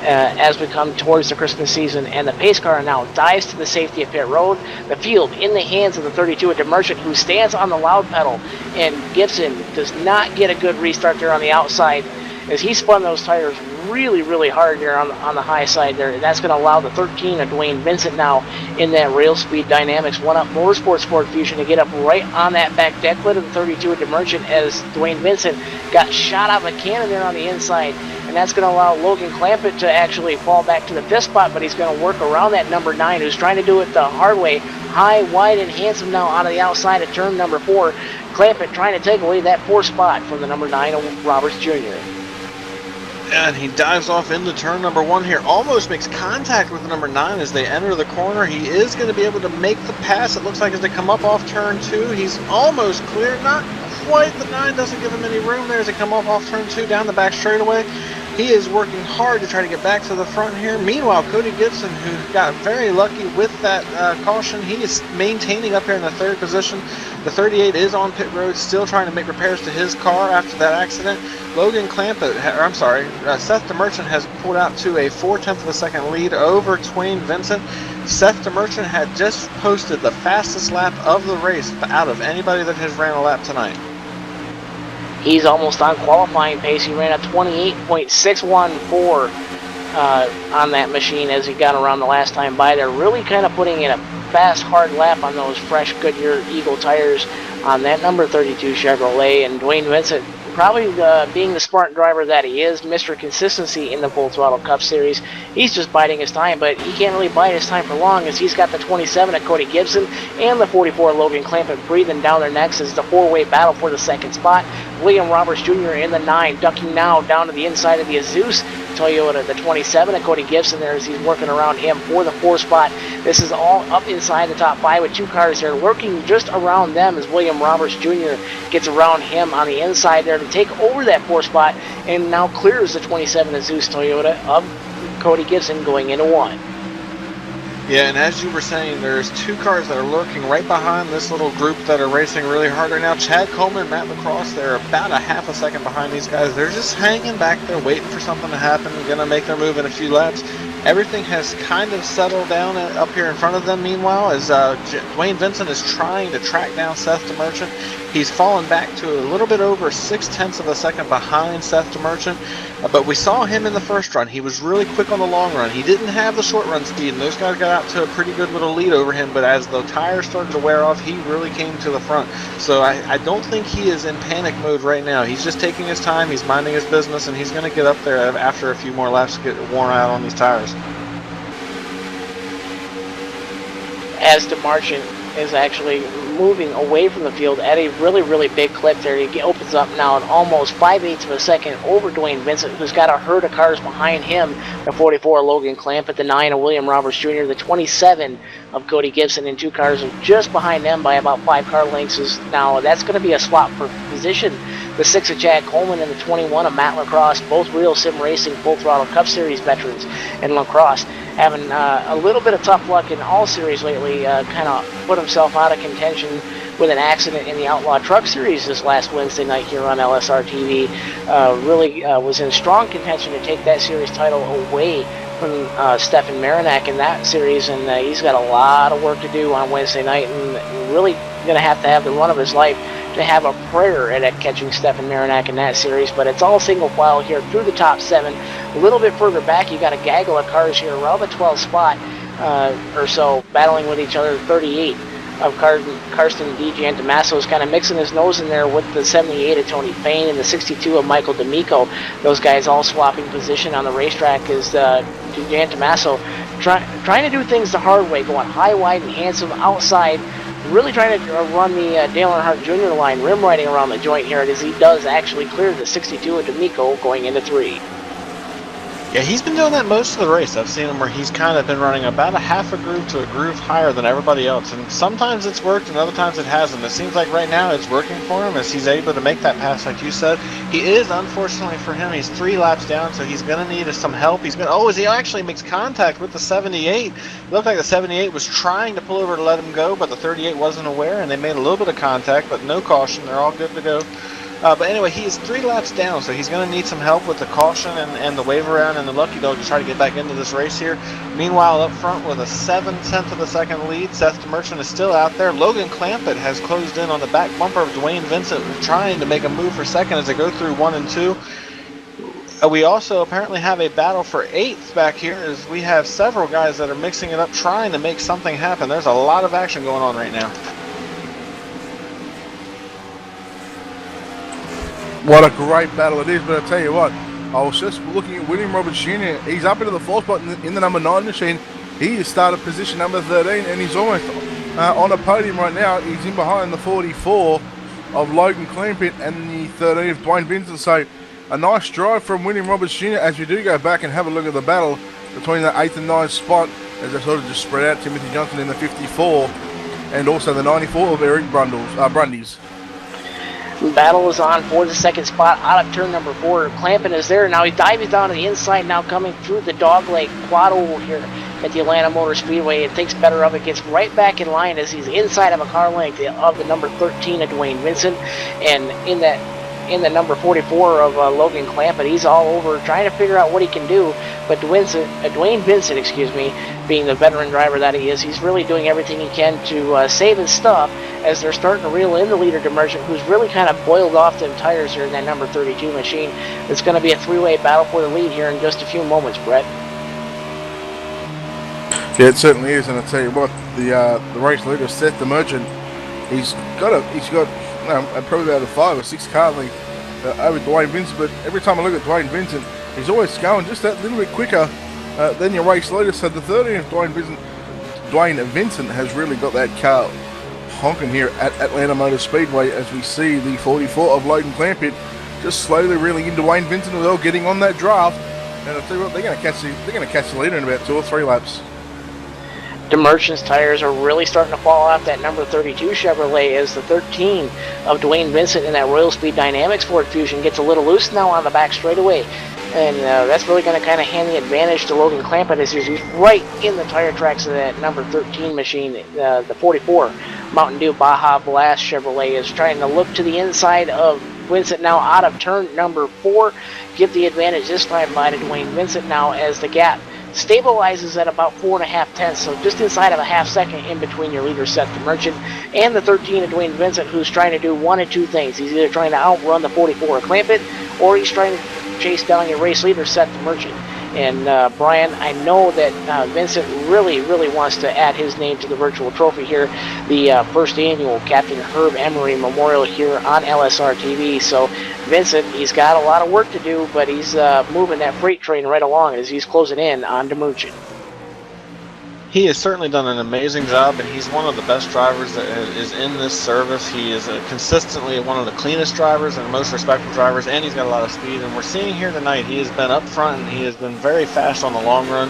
Speaker 4: As we come towards the Christmas season, and the pace car now dives to the safety of pit road. The field in the hands of the 32 at DeMerchant, who stands on the loud pedal, and Gibson does not get a good restart there on the outside as he spun those tires really, really hard here on the high side there. That's going to allow the 13 of Dwayne Vincent now in that Rail Speed Dynamics 1-Up Motorsports Ford Fusion to get up right on that back deck lid of the 32 of DeMerchant as Dwayne Vincent got shot out of a cannon there on the inside. And that's going to allow Logan Clampett to actually fall back to the 5th spot, but he's going to work around that number 9, who's trying to do it the hard way. High, wide, and handsome now out of the outside of turn number 4. Clampett trying to take away that 4th spot from the number 9 of Roberts Jr.
Speaker 5: And he dives off into turn number 1 here. Almost makes contact with the number 9 as they enter the corner. He is going to be able to make the pass. It looks like as they come up off turn 2, he's almost clear. Not quite. The 9 doesn't give him any room there as they come up off turn 2 down the back straightaway. He is working hard to try to get back to the front here. Meanwhile, Cody Gibson, who got very lucky with that caution, he is maintaining up here in the 3rd position. The 38 is on pit road, still trying to make repairs to his car after that accident. Logan Clampett, Seth DeMerchant has pulled out to a 0.4 of a second lead over Dwayne Vincent. Seth DeMerchant had just posted the fastest lap of the race out of anybody that has ran a lap tonight.
Speaker 4: He's almost on qualifying pace. He ran a 28.614 on that machine as he got around the last time by there. Really kind of putting in a fast, hard lap on those fresh Goodyear Eagle tires on that number 32 Chevrolet. And Dwayne Vincent, probably being the smart driver that he is, Mr. Consistency in the Full Throttle Cup Series, he's just biding his time, but he can't really bide his time for long as he's got the 27 of Cody Gibson and the 44 Logan Clampett breathing down their necks as the 4-way battle for the 2nd spot. William Roberts Jr. in the 9, ducking now down to the inside of the Azus Toyota, the 27 of Cody Gibson there as he's working around him for the 4th spot. This is all up inside the top 5 with 2 cars there lurking just around them as William Roberts Jr. gets around him on the inside there to take over that 4th spot and now clears the 27 Azus Toyota of Cody Gibson going into 1.
Speaker 5: Yeah, and as you were saying, there's 2 cars that are lurking right behind this little group that are racing really hard right now. Chad Coleman and Matt Lacrosse, they're about a half a second behind these guys. They're just hanging back there waiting for something to happen. Going to make their move in a few laps. Everything has kind of settled down up here in front of them, meanwhile, as Dwayne Vincent is trying to track down Seth DeMerchant. He's fallen back to a little bit over 0.6 of a second behind Seth DeMerchant, but we saw him in the first run. He was really quick on the long run. He didn't have the short run speed, and those guys got out to a pretty good little lead over him, but as the tires started to wear off, he really came to the front. So I don't think he is in panic mode right now. He's just taking his time, he's minding his business, and he's going to get up there after a few more laps to get worn out on these tires.
Speaker 4: As DeMerchant is actually moving away from the field at a really, really big clip there. He opens up now at almost 5/8 of a second over Dwayne Vincent, who's got a herd of cars behind him. The 44 Logan Clampett, the 9 of William Roberts Jr., the 27 of Cody Gibson, and 2 cars just behind them by about 5 car lengths. Now that's going to be a swap for position. The 6 of Chad Coleman and the 21 of Matt Lacrosse, both Real Sim Racing Full Throttle Cup Series veterans, and Lacrosse having a little bit of tough luck in all series lately, kind of put himself out of contention with an accident in the Outlaw Truck Series this last Wednesday night here on LSRTV. Really was in strong contention to take that series title away from Stefan Marinak in that series, and he's got a lot of work to do on Wednesday night, and really going to have the run of his life to have a prayer at catching Stefan Marinak in that series. But it's all single file here through the top 7. A little bit further back, you got a gaggle of cars here around the 12th spot or so, battling with each other. 38 of Karsten DiGiantomasso is kind of mixing his nose in there with the 78 of Tony Payne and the 62 of Michael D'Amico. Those guys all swapping position on the racetrack as DiGiantomasso trying to do things the hard way, going high, wide, and handsome outside, really trying to run the Dale Earnhardt Jr. line, rim riding around the joint here as he does actually clear the 62 of D'Amico going into 3.
Speaker 5: Yeah, he's been doing that most of the race. I've seen him where he's kind of been running about a half a groove to a groove higher than everybody else. And sometimes it's worked and other times it hasn't. It seems like right now it's working for him as he's able to make that pass like you said. He is, unfortunately for him, he's 3 laps down, so he's going to need some help. He actually makes contact with the 78. It looked like the 78 was trying to pull over to let him go, but the 38 wasn't aware, and they made a little bit of contact, but no caution. They're all good to go. But anyway, he is 3 laps down, so he's going to need some help with the caution and the wave around and the lucky dog to try to get back into this race here. Meanwhile, up front with a 0.7 of a second lead, Seth DeMerchant is still out there. Logan Clampett has closed in on the back bumper of Dwayne Vincent, trying to make a move for second as they go through 1 and 2. We also apparently have a battle for 8th back here, as we have several guys that are mixing it up, trying to make something happen. There's a lot of action going on right now.
Speaker 6: What a great battle it is, but I tell you what, I was just looking at William Roberts Jr. He's up into the 4th spot in the number 9 machine. He has started position number 13, and he's almost on a podium right now. He's in behind the 44 of Logan Clampett and the 13 of Dwayne Vincent. So a nice drive from William Roberts Jr. as we do go back and have a look at the battle between the 8th and 9th spot, as they sort of just spread out. Timothy Johnson in the 54 and also the 94 of Eric Brundies.
Speaker 4: Battle is on for the 2nd spot out of turn number 4. Clampett is there. Now he dives down to the inside, now coming through the dogleg quad oval here at the Atlanta Motor Speedway, and thinks better of it. Gets right back in line as he's inside of a car length of the number 13 of Dwayne Vincent, and in the number 44 of Logan Clampett. He's all over trying to figure out what he can do, but Dwayne Vincent, being the veteran driver that he is, he's really doing everything he can to save his stuff as they're starting to reel in the leader, Demerchant, who's really kind of boiled off them tires here in that number 32 machine. It's going to be a three-way battle for the lead here in just a few moments, Brett.
Speaker 6: Yeah, it certainly is, and I tell you what, the race leader, Seth Demerchant, he's got probably about a 5 or 6 car length over Dwayne Vincent, but every time I look at Dwayne Vincent, he's always going just that little bit quicker than your race leader. So the 13 of Dwayne Vincent has really got that car honking here at Atlanta Motor Speedway, as we see the 44 of Logan Clampett just slowly reeling into Dwayne Vincent as well, getting on that draft. And I'll tell you what, they're going to catch the leader in about 2 or 3 laps.
Speaker 4: Demerchant's tires are really starting to fall off that number 32 Chevrolet, as the 13 of Dwayne Vincent in that Royal Speed Dynamics Ford Fusion gets a little loose now on the back straightaway. And that's really going to kind of hand the advantage to Logan Clampett, as he's right in the tire tracks of that number 13 machine. The 44 Mountain Dew Baja Blast Chevrolet is trying to look to the inside of Vincent now out of turn number 4. Give the advantage this time by to Dwayne Vincent now, as the gap stabilizes at about 4.5 tenths, so just inside of a half second in between your leader, Seth Demerchant, and the 13 of Dwayne Vincent, who's trying to do one of two things. He's either trying to outrun the 44 of Clampett, or he's trying to chase down your race leader, Seth Demerchant. And Brian, I know that Vincent really wants to add his name to the virtual trophy here, the first annual Captain Herb Emory Memorial here on LSRTV. So Vincent, he's got a lot of work to do, but he's moving that freight train right along as he's closing in on Demerchant.
Speaker 5: He has certainly done an amazing job, and he's one of the best drivers that is in this service. He is consistently one of the cleanest drivers and most respectful drivers, and he's got a lot of speed. And we're seeing here tonight, he has been up front, and he has been very fast on the long run.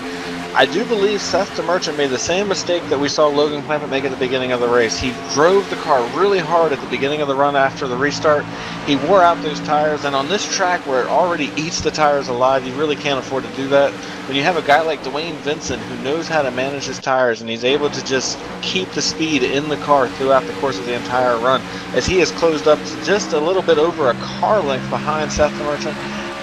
Speaker 5: I do believe Seth Demerchant made the same mistake that we saw Logan Clampett make at the beginning of the race. He drove the car really hard at the beginning of the run after the restart. He wore out those tires, and on this track where it already eats the tires alive, you really can't afford to do that. When you have a guy like Dwayne Vincent who knows how to manage his tires, and he's able to just keep the speed in the car throughout the course of the entire run, as he has closed up just a little bit over a car length behind Seth Demerchant,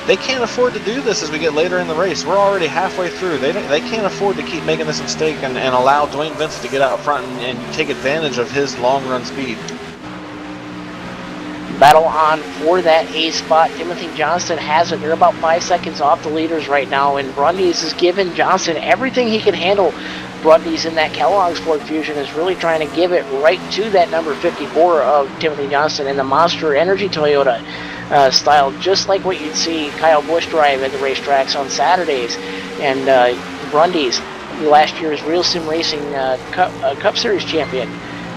Speaker 5: they can't afford to do this as we get later in the race. We're already halfway through. They can't afford to keep making this mistake and allow Dwayne Vincent to get out front and take advantage of his long run speed.
Speaker 4: Battle on for that A spot. Timothy Johnston has it. They're about 5 seconds off the leaders right now, and Brundies is giving Johnston everything he can handle. Brundies in that Kellogg's Ford Fusion is really trying to give it right to that number 54 of Timothy Johnston in the Monster Energy Toyota style, just like what you'd see Kyle Busch drive at the racetracks on Saturdays. And Brundies, last year's Real Sim Racing Cup Series champion,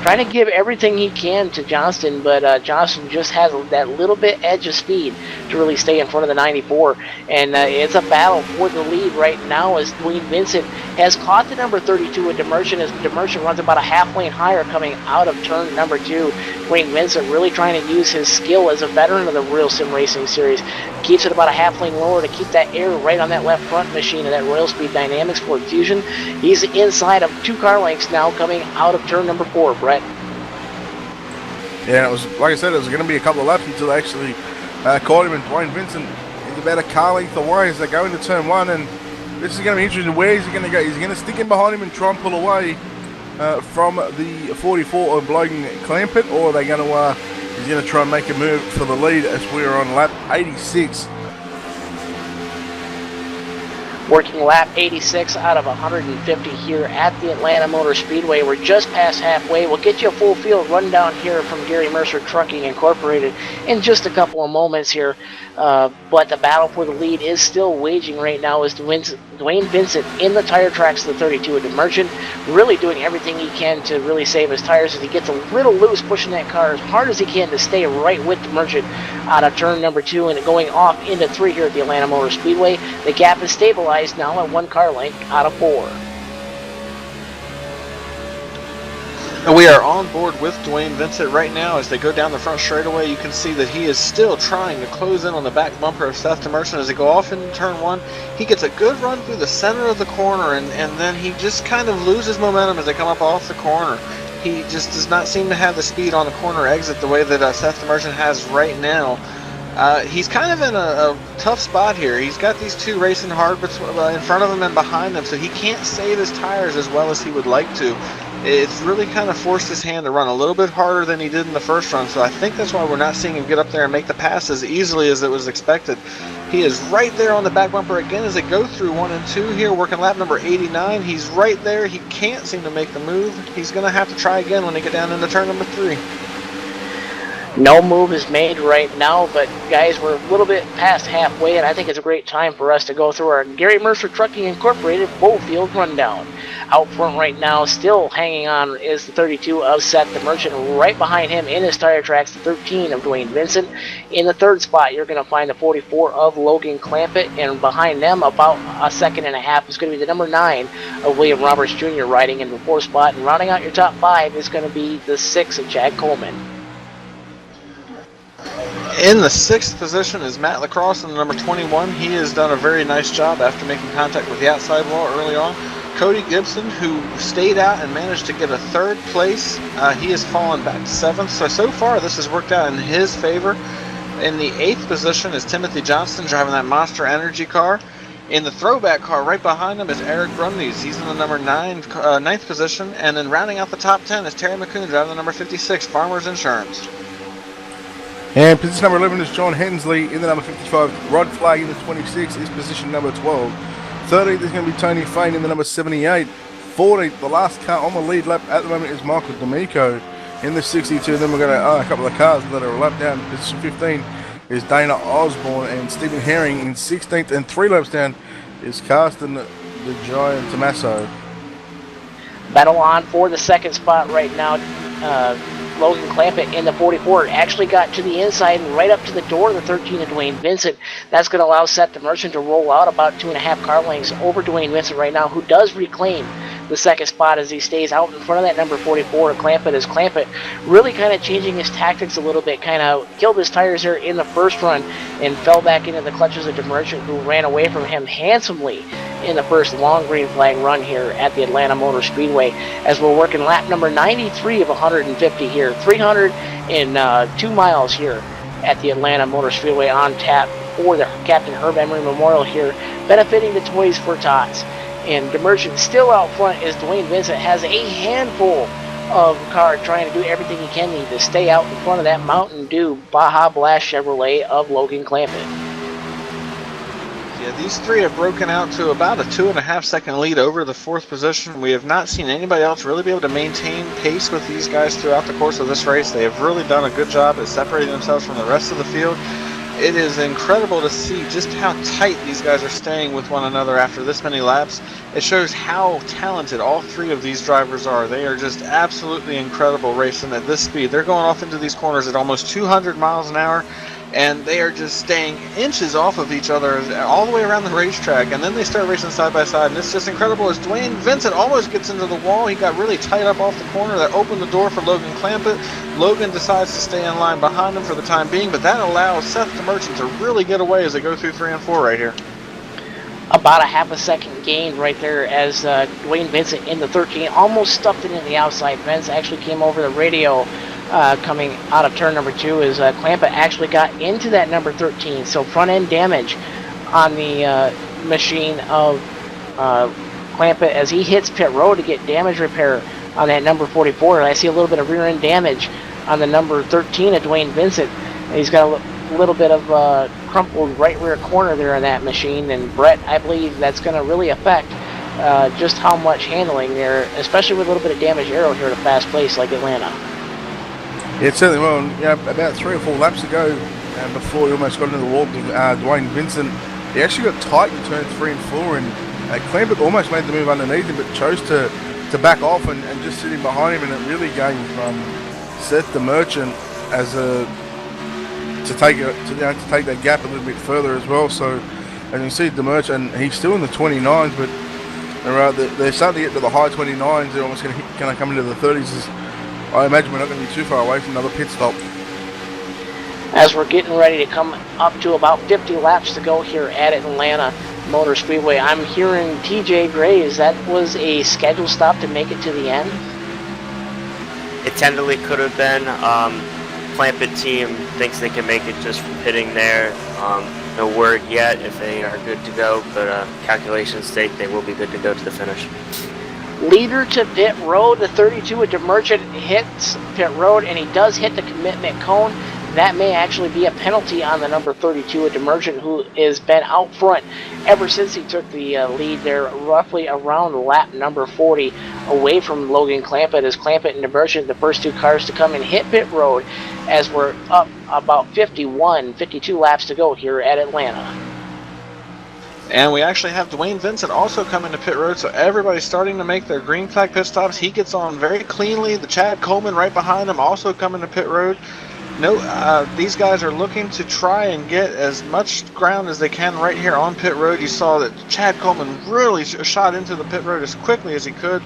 Speaker 4: trying to give everything he can to Johnston, but Johnston just has that little bit edge of speed to really stay in front of the 94. And it's a battle for the lead right now, as Dwayne Vincent has caught the number 32 with Demerchant, as Demerchant runs about a half lane higher coming out of turn number 2. Dwayne Vincent really trying to use his skill as a veteran of the Real Sim Racing Series. Keeps it about a half lane lower to keep that air right on that left front machine of that Royal Speed Dynamics Ford Fusion. He's inside of 2 car lengths now coming out of turn number 4, Brett.
Speaker 6: Yeah, it was, like I said, it was going to be a couple of laps until they actually caught him, and Dwayne Vincent is about a car length away as they go into turn 1, and this is going to be interesting. Where is he going to go? Is he going to stick in behind him and try and pull away from the 44 of Logan Clampett, or are they going to he's going to try and make a move for the lead as we're on lap 86?
Speaker 4: Working lap 86 out of 150 here at the Atlanta Motor Speedway. We're just past halfway. We'll get you a full field rundown here from Gary Mercer Trucking Incorporated in just a couple of moments here. But the battle for the lead is still waging right now as Dwayne Vincent in the tire tracks of the 32 at the Merchant, really doing everything he can to really save his tires as he gets a little loose, pushing that car as hard as he can to stay right with the Merchant out of turn number 2 and going off into 3 here at the Atlanta Motor Speedway. The gap is stabilized now at 1 car length out of 4.
Speaker 5: And we are on board with Dwayne Vincent right now as they go down the front straightaway. You can see that he is still trying to close in on the back bumper of Seth DeMerchant as they go off into turn 1. He gets a good run through the center of the corner, and then he just kind of loses momentum as they come up off the corner. He just does not seem to have the speed on the corner exit the way that Seth DeMerchant has right now. He's kind of in a tough spot here. He's got these two racing hard in front of him and behind him, so he can't save his tires as well as he would like to. It's really kind of forced his hand to run a little bit harder than he did in the first run, so I think that's why we're not seeing him get up there and make the pass as easily as it was expected. He is right there on the back bumper again as they go through 1 and 2 here, working lap number 89. He's right there. He can't seem to make the move. He's going to have to try again when they get down into turn number 3.
Speaker 4: No move is made right now, but guys, we're a little bit past halfway, and I think it's a great time for us to go through our Gary Mercer Trucking Incorporated full field rundown. Out front right now, still hanging on, is the 32 of Seth DeMerchant. Right behind him in his tire tracks, the 13 of Dwayne Vincent. In the third spot, you're going to find the 44 of Logan Clampett, and behind them, about a second and a half, is going to be the number 9 of William Roberts Jr. riding in the 4th spot. And rounding out your top 5 is going to be the 6 of Chad Coleman.
Speaker 5: In the 6th position is Matt Lacrosse in the number 21. He has done a very nice job after making contact with the outside wall early on. Cody Gibson, who stayed out and managed to get a 3rd place, he has fallen back to 7th. So far this has worked out in his favor. In the 8th position is Timothy Johnston driving that Monster Energy car. In the throwback car right behind him is Eric Brumneys. He's in the number 9th position. And then rounding out the top 10 is Terry McCoon driving the number 56, Farmers Insurance.
Speaker 6: And position number 11 is John Hensley in the number 55. Rod Flagg in the 26 is position number 12. 13th is going to be Tony Fain in the number 78. 14th, the last car on the lead lap at the moment is Michael D'Amico in the 62. Then we're going to a couple of cars that are a lap down. Position 15 is Dana Osborne and Stephen Herring in 16th. And 3 laps down is Carsten the Giant Tommaso.
Speaker 4: Battle on for the 2nd spot right now. Logan Clampett in the 44 actually got to the inside and right up to the door of the 13 of Dwayne Vincent. That's going to allow Seth DeMerchant to roll out about 2.5 car lengths over Dwayne Vincent right now, who does reclaim the 2nd spot as he stays out in front of that number 44 of Clampett, as Clampett really kind of changing his tactics a little bit, kind of killed his tires here in the first run and fell back into the clutches of DeMerchant, who ran away from him handsomely in the first long green flag run here at the Atlanta Motor Speedway, as we're working lap number 93 of 150 here. 302 miles here at the Atlanta Motor Speedway on tap for the Captain Herb Emory Memorial here, benefiting the Toys for Tots. And DeMerchant still out front as Dwayne Vincent has a handful of cars trying to do everything he can to stay out in front of that Mountain Dew Baja Blast Chevrolet of Logan Clampett.
Speaker 5: Yeah, these 3 have broken out to about a 2.5 second lead over the 4th position. We have not seen anybody else really be able to maintain pace with these guys throughout the course of this race. They have really done a good job at separating themselves from the rest of the field. It is incredible to see just how tight these guys are staying with one another after this many laps. It shows how talented all 3 of these drivers are. They are just absolutely incredible racing at this speed. They're going off into these corners at almost 200 miles an hour. And they are just staying inches off of each other all the way around the racetrack. And then they start racing side by side. And it's just incredible as Dwayne Vincent almost gets into the wall. He got really tight up off the corner. That opened the door for Logan Clampett. Logan decides to stay in line behind him for the time being. But that allows Seth DeMerchant to really get away as they go through 3 and 4 right here.
Speaker 4: About a half a second gain right there as Dwayne Vincent in the 13 almost stuffed it in the outside fence. Actually came over the radio coming out of turn number 2 as Clampett actually got into that number 13. So front end damage on the machine of Clampett as he hits pit road to get damage repair on that number 44. And I see a little bit of rear end damage on the number 13 of Dwayne Vincent. He's got a little bit of crumpled right rear corner there in that machine. And Brett, I believe that's going to really affect just how much handling there, especially with a little bit of damaged aero here at a fast place like Atlanta.
Speaker 6: It certainly will. Yeah, about 3 or 4 laps ago, before he almost got into the wall, Dwayne Vincent, he actually got tight in turns 3 and 4, and Clampett almost made the move underneath him, but chose to back off and just sit in behind him, and it really gave Seth the Merchant as to take that gap a little bit further as well. So, and you can see the Merchant, he's still in the 29s, but they're starting to get to the high 29s. They're almost going to come into the 30s. I imagine we're not going to be too far away from another pit stop.
Speaker 4: As we're getting ready to come up to about 50 laps to go here at Atlanta Motor Speedway, I'm hearing TJ Graves, that was a scheduled stop to make it to the end?
Speaker 7: It tentatively could have been. Clampett team thinks they can make it just from pitting there. No word yet if they are good to go, but calculations state they will be good to go to the finish.
Speaker 4: Leader to pit road, the 32 at DeMerchant hits pit road, and he does hit the commitment cone. That may actually be a penalty on the number 32 at DeMerchant, who has been out front ever since he took the lead there, roughly around lap number 40, away from Logan Clampett, as Clampett and DeMerchant, the first 2 cars to come and hit pit road, as we're up about 52 laps to go here at Atlanta.
Speaker 5: And we actually have Dwayne Vincent also coming to pit road, so everybody's starting to make their green flag pit stops. He gets on very cleanly. The Chad Coleman right behind him also coming to pit road. These guys are looking to try and get as much ground as they can right here on pit road. You saw that Chad Coleman really shot into the pit road as quickly as he could.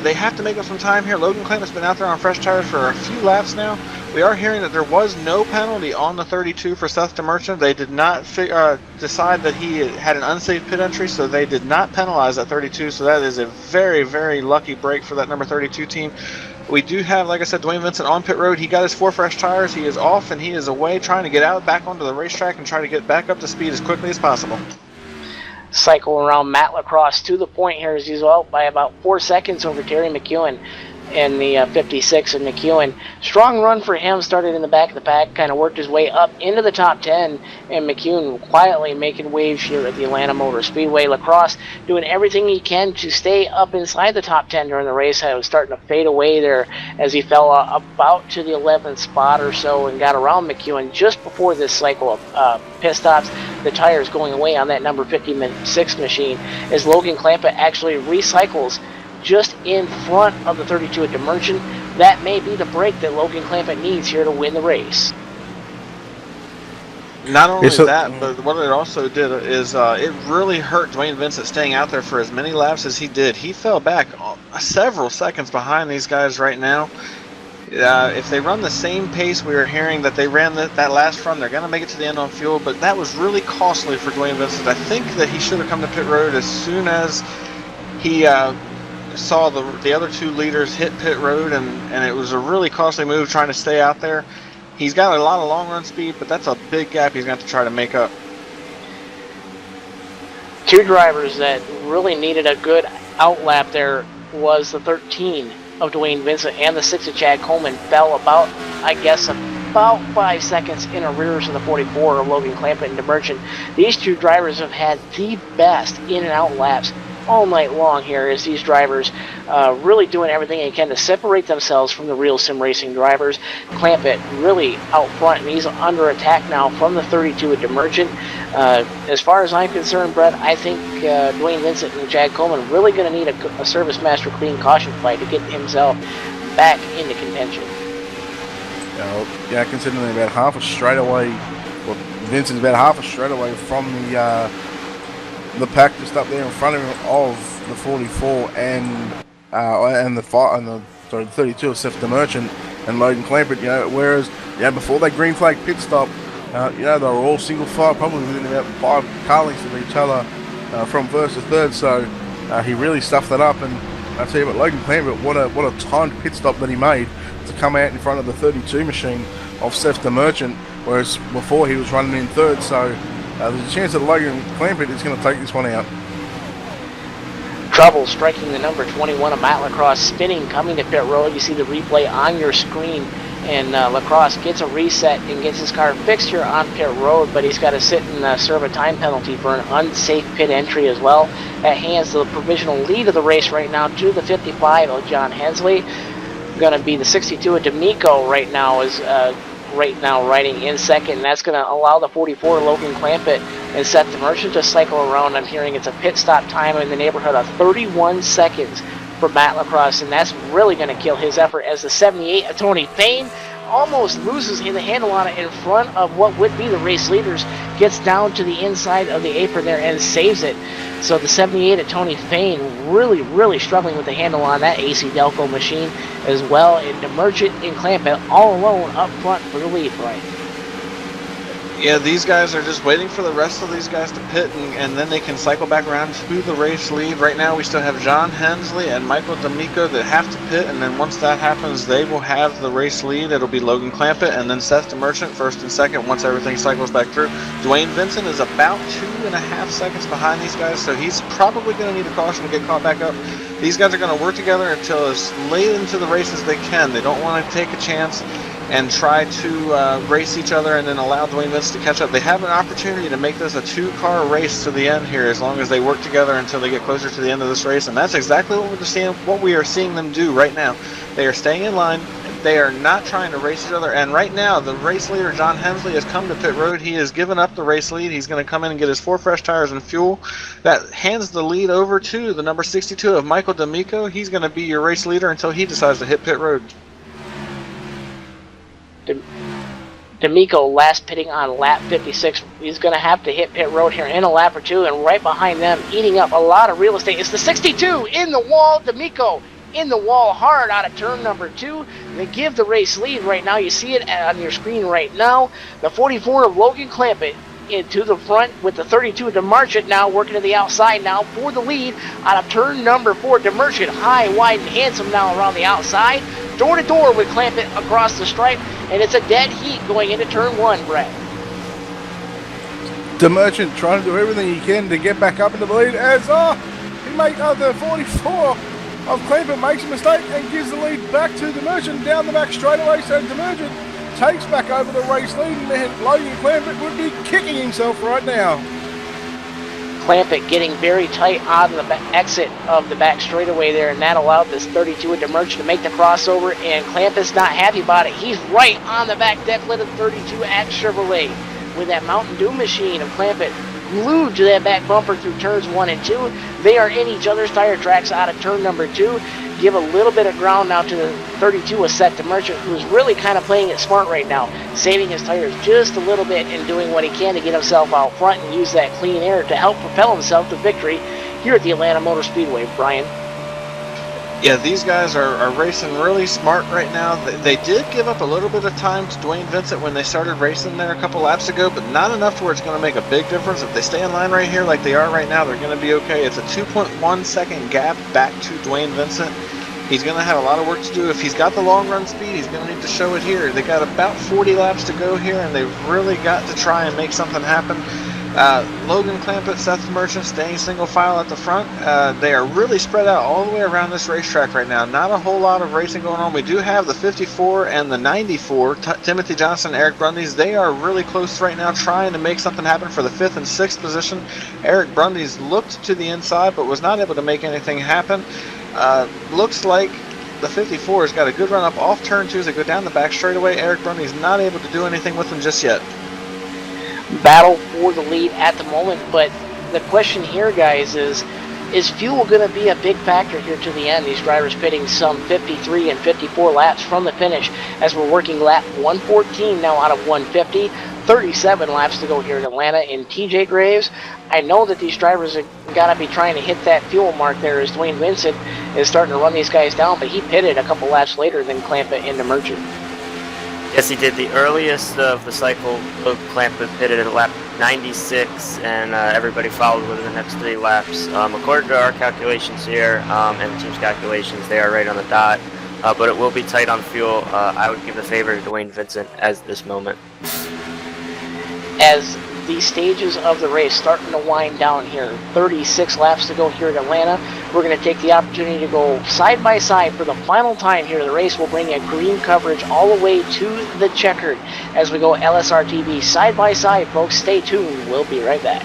Speaker 5: They have to make up some time here. Logan Clayton's been out there on fresh tires for a few laps now. We are hearing that there was no penalty on the 32 for Seth DeMerchant. They did not decide that he had an unsafe pit entry, so they did not penalize that 32. So that is a very, very lucky break for that number 32 team. We do have, like I said, Dwayne Vincent on pit road. He got his 4 fresh tires. He is off and he is away trying to get out back onto the racetrack and try to get back up to speed as quickly as possible.
Speaker 4: Cycle around Matt Lacrosse to the point here as he's out by about 4 seconds over Terry McEwen in the 56 of McEwen. Strong run for him, started in the back of the pack, kind of worked his way up into the top 10, and McEwen quietly making waves here at the Atlanta Motor Speedway. Lacrosse doing everything he can to stay up inside the top 10 during the race. It was starting to fade away there as he fell about to the 11th spot or so and got around McEwen just before this cycle of pit stops. The tires going away on that number 56 machine as Logan Clampett actually recycles just in front of the 32 at DeMerchant. That may be the break that Logan Clampett needs here to win the race.
Speaker 5: Not only that, but what it also did is it really hurt Dwayne Vincent staying out there for as many laps as he did. He fell back several seconds behind these guys right now. If they run the same pace we were hearing that they ran that last run, they're going to make it to the end on fuel, but that was really costly for Dwayne Vincent. I think that he should have come to pit road as soon as he saw the other 2 leaders hit pit road, and it was a really costly move trying to stay out there. He's got a lot of long run speed, but that's a big gap he's going to have to try to make up.
Speaker 4: 2 drivers that really needed a good outlap there was the 13 of Dwayne Vincent and the 6 of Chad Coleman. Fell about 5 seconds in arrears of the 44 of Logan Clampett and DeMerchant. These 2 drivers have had the best in and out laps all night long here as these drivers really doing everything they can to separate themselves from the real sim racing drivers. Clampett really out front, and he's under attack now from the 32 at DeMerchant. As far as I'm concerned, Brett, I think Dwayne Vincent and Chad Coleman really going to need a Service Master clean caution fight to get himself back into contention.
Speaker 6: Yeah, considering they're about half a straightaway, well, Vincent's about half a straightaway from the pack just up there in front of him of the 44 and the 32 of Seth DeMerchant and Logan Clampett. Whereas before that green flag pit stop, they were all single file, probably within about 5 car lengths of each other from first to third. So he really stuffed that up. And I tell you what, Logan Clampett, what a timed pit stop that he made to come out in front of the 32 machine of Seth DeMerchant, whereas before he was running in third. So there's a chance that Logan Clampett is going to take this one out.
Speaker 4: Trouble striking the number 21 of Matt Lacrosse, spinning, coming to pit road. You see the replay on your screen And Lacrosse gets a reset and gets his car fixed here on pit road, but he's got to sit and serve a time penalty for an unsafe pit entry as well. That hands the provisional lead of the race right now to the 55 of John Hensley. Going to be the 62 of D'Amico right now is riding in second, and that's going to allow the 44 Logan Clampett and Seth DeMerchant to cycle around. I'm hearing it's a pit stop time in the neighborhood of 31 seconds for Matt Lacrosse, and that's really going to kill his effort as the 78 of Tony Payne almost loses the handle on it in front of what would be the race leaders, gets down to the inside of the apron there and saves it. So the 78 of Tony Payne really struggling with the handle on that AC Delco machine as well, and DeMerchant and Clampett all alone up front for the lead, Brian.
Speaker 5: Yeah, these guys are just waiting for the rest of these guys to pit, and then they can cycle back around to the race lead. Right now we still have John Hensley and Michael D'Amico that have to pit, and then once that happens, they will have the race lead. It'll be Logan Clampett and then Seth DeMerchant first and second once everything cycles back through. Dwayne Vincent is about 2.5 seconds behind these guys, so he's probably going to need a caution to get caught back up. These guys are going to work together until as late into the race as they can. They don't want to take a chance and try to race each other and then allow Dwayne Vincent to catch up. They have an opportunity to make this a 2-car race to the end here as long as they work together until they get closer to the end of this race, and that's exactly what we are seeing them do right now. They are staying in line. They are not trying to race each other, and right now the race leader John Hensley has come to pit road. He has given up the race lead. He's going to come in and get his 4 fresh tires and fuel. That hands the lead over to the number 62 of Michael D'Amico. He's going to be your race leader until he decides to hit pit road.
Speaker 4: D'Amico last pitting on lap 56. He's going to have to hit pit road here in a lap or two, and right behind them, eating up a lot of real estate, is the 62 in the wall. D'Amico in the wall hard out of turn number 2. They give the race lead right now. You see it on your screen right now. The 44 of Logan Clampett into the front with the 32 of DeMerchant now working to the outside now for the lead out of turn number 4. DeMerchant high, wide, and handsome now around the outside. Door to door with Clampett across the stripe, and it's a dead heat going into turn 1, Brett.
Speaker 6: DeMerchant trying to do everything he can to get back up into the lead as the 44 of Clampett makes a mistake and gives the lead back to DeMerchant down the back straightaway. So DeMerchant takes back over the race lead, and then Logan Clampett would be kicking himself right now.
Speaker 4: Clampett getting very tight on the exit of the back straightaway there, and that allowed this 32 of DeMerchant to make the crossover, and Clampett's not happy about it. He's right on the back deck lid of 32 at Chevrolet with that Mountain Dew machine of Clampett glued to that back bumper through turns 1 and 2. They are in each other's tire tracks out of turn number 2. Give a little bit of ground now to the 32 of Seth DeMerchant, who's really kind of playing it smart right now, saving his tires just a little bit and doing what he can to get himself out front and use that clean air to help propel himself to victory here at the Atlanta Motor Speedway, Brian.
Speaker 5: Yeah, these guys are racing really smart right now. They did give up a little bit of time to Dwayne Vincent when they started racing there a couple laps ago, but not enough to where it's going to make a big difference. If they stay in line right here like they are right now, they're going to be okay. It's a 2.1 second gap back to Dwayne Vincent. He's going to have a lot of work to do. If he's got the long run speed, he's going to need to show it here. They got about 40 laps to go here, and they've really got to try and make something happen. Logan Clampett, Seth DeMerchant staying single file at the front. They are really spread out all the way around this racetrack right now. Not a whole lot of racing going on. We do have the 54 and the 94, Timothy Johnson, Eric Brundys. They are really close right now trying to make something happen for the 5th and 6th position. Eric Brundys looked to the inside but was not able to make anything happen. Looks like the 54 has got a good run up off turn 2 as they go down the back straightaway. Eric Brundys not able to do anything with them just yet.
Speaker 4: Battle for the lead at the moment, but the question here, guys, is fuel going to be a big factor here to the end? These drivers pitting some 53 and 54 laps from the finish as we're working lap 114 now out of 150. 37 laps to go here in Atlanta in TJ Graves. I know that these drivers are got to be trying to hit that fuel mark there as Dwayne Vincent is starting to run these guys down, but he pitted a couple laps later than Clampett and DeMerchant.
Speaker 7: Yes, he did. The earliest of the cycle, Clampett pitted at lap 96, and everybody followed within the next 3 laps. According to our calculations here and the team's calculations, they are right on the dot, but it will be tight on fuel. I would give the favor to Dwayne Vincent as this moment.
Speaker 4: As these stages of the race starting to wind down here, 36 laps to go here at Atlanta. We're going to take the opportunity to go side by side for the final time here. The race will bring you green coverage all the way to the checkered as we go LSRTV side by side. Folks, stay tuned. We'll be right back.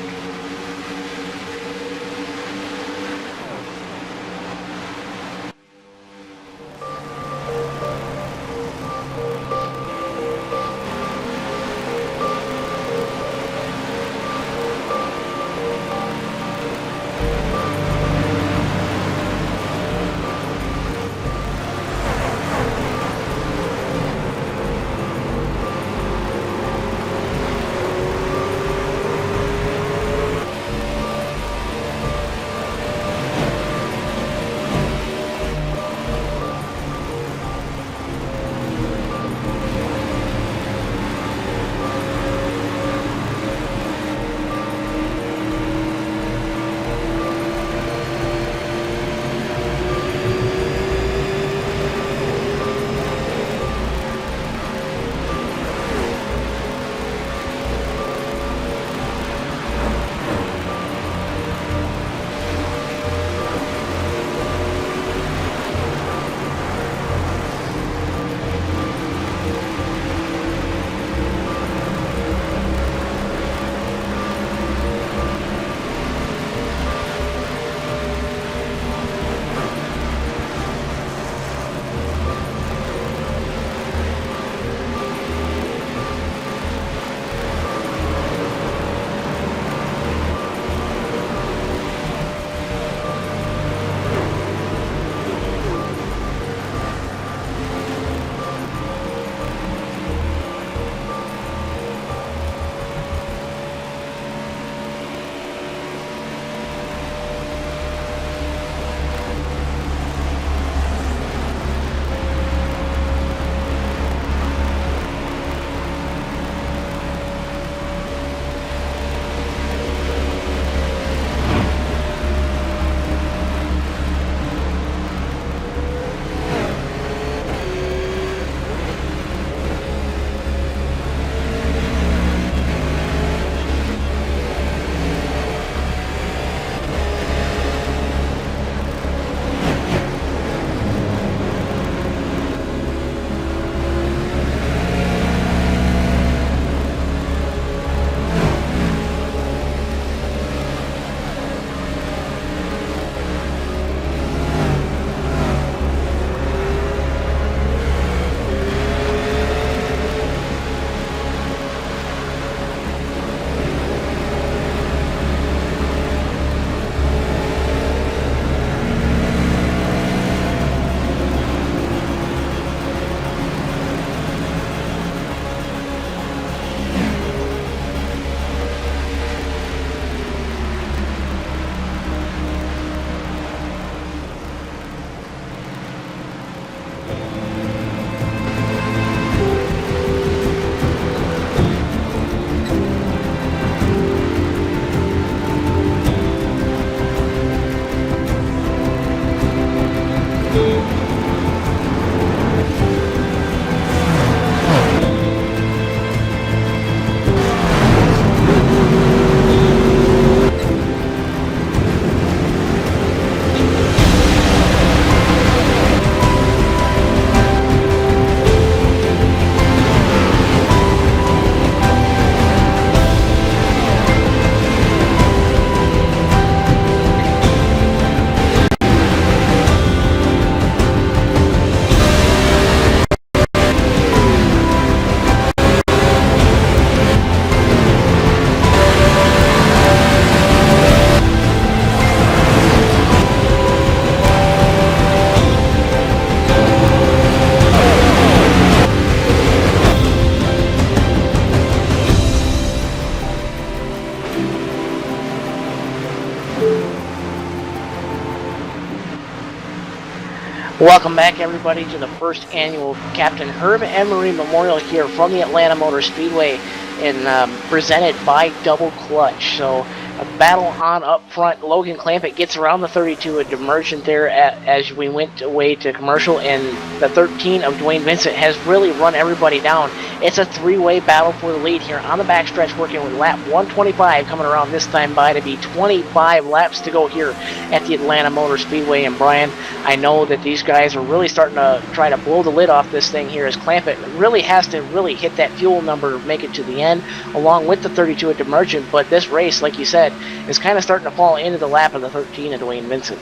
Speaker 4: Welcome back, everybody, to the first annual Captain Herb Emory Memorial here from the Atlanta Motor Speedway, and presented by Double Clutch. So A battle on up front. Logan Clampett gets around the 32 of Demergent there as we went away to commercial, and the 13 of Dwayne Vincent has really run everybody down. It's a three-way battle for the lead here on the backstretch, working with lap 125 coming around this time by to be 25 laps to go here at the Atlanta Motor Speedway. And Brian, I know that these guys are really starting to try to blow the lid off this thing here as Clampett really has to really hit that fuel number to make it to the end, along with the 32 at Demergent. But this race, like you said, is kind of starting to fall into the lap of the 13 of Dwayne Vincent.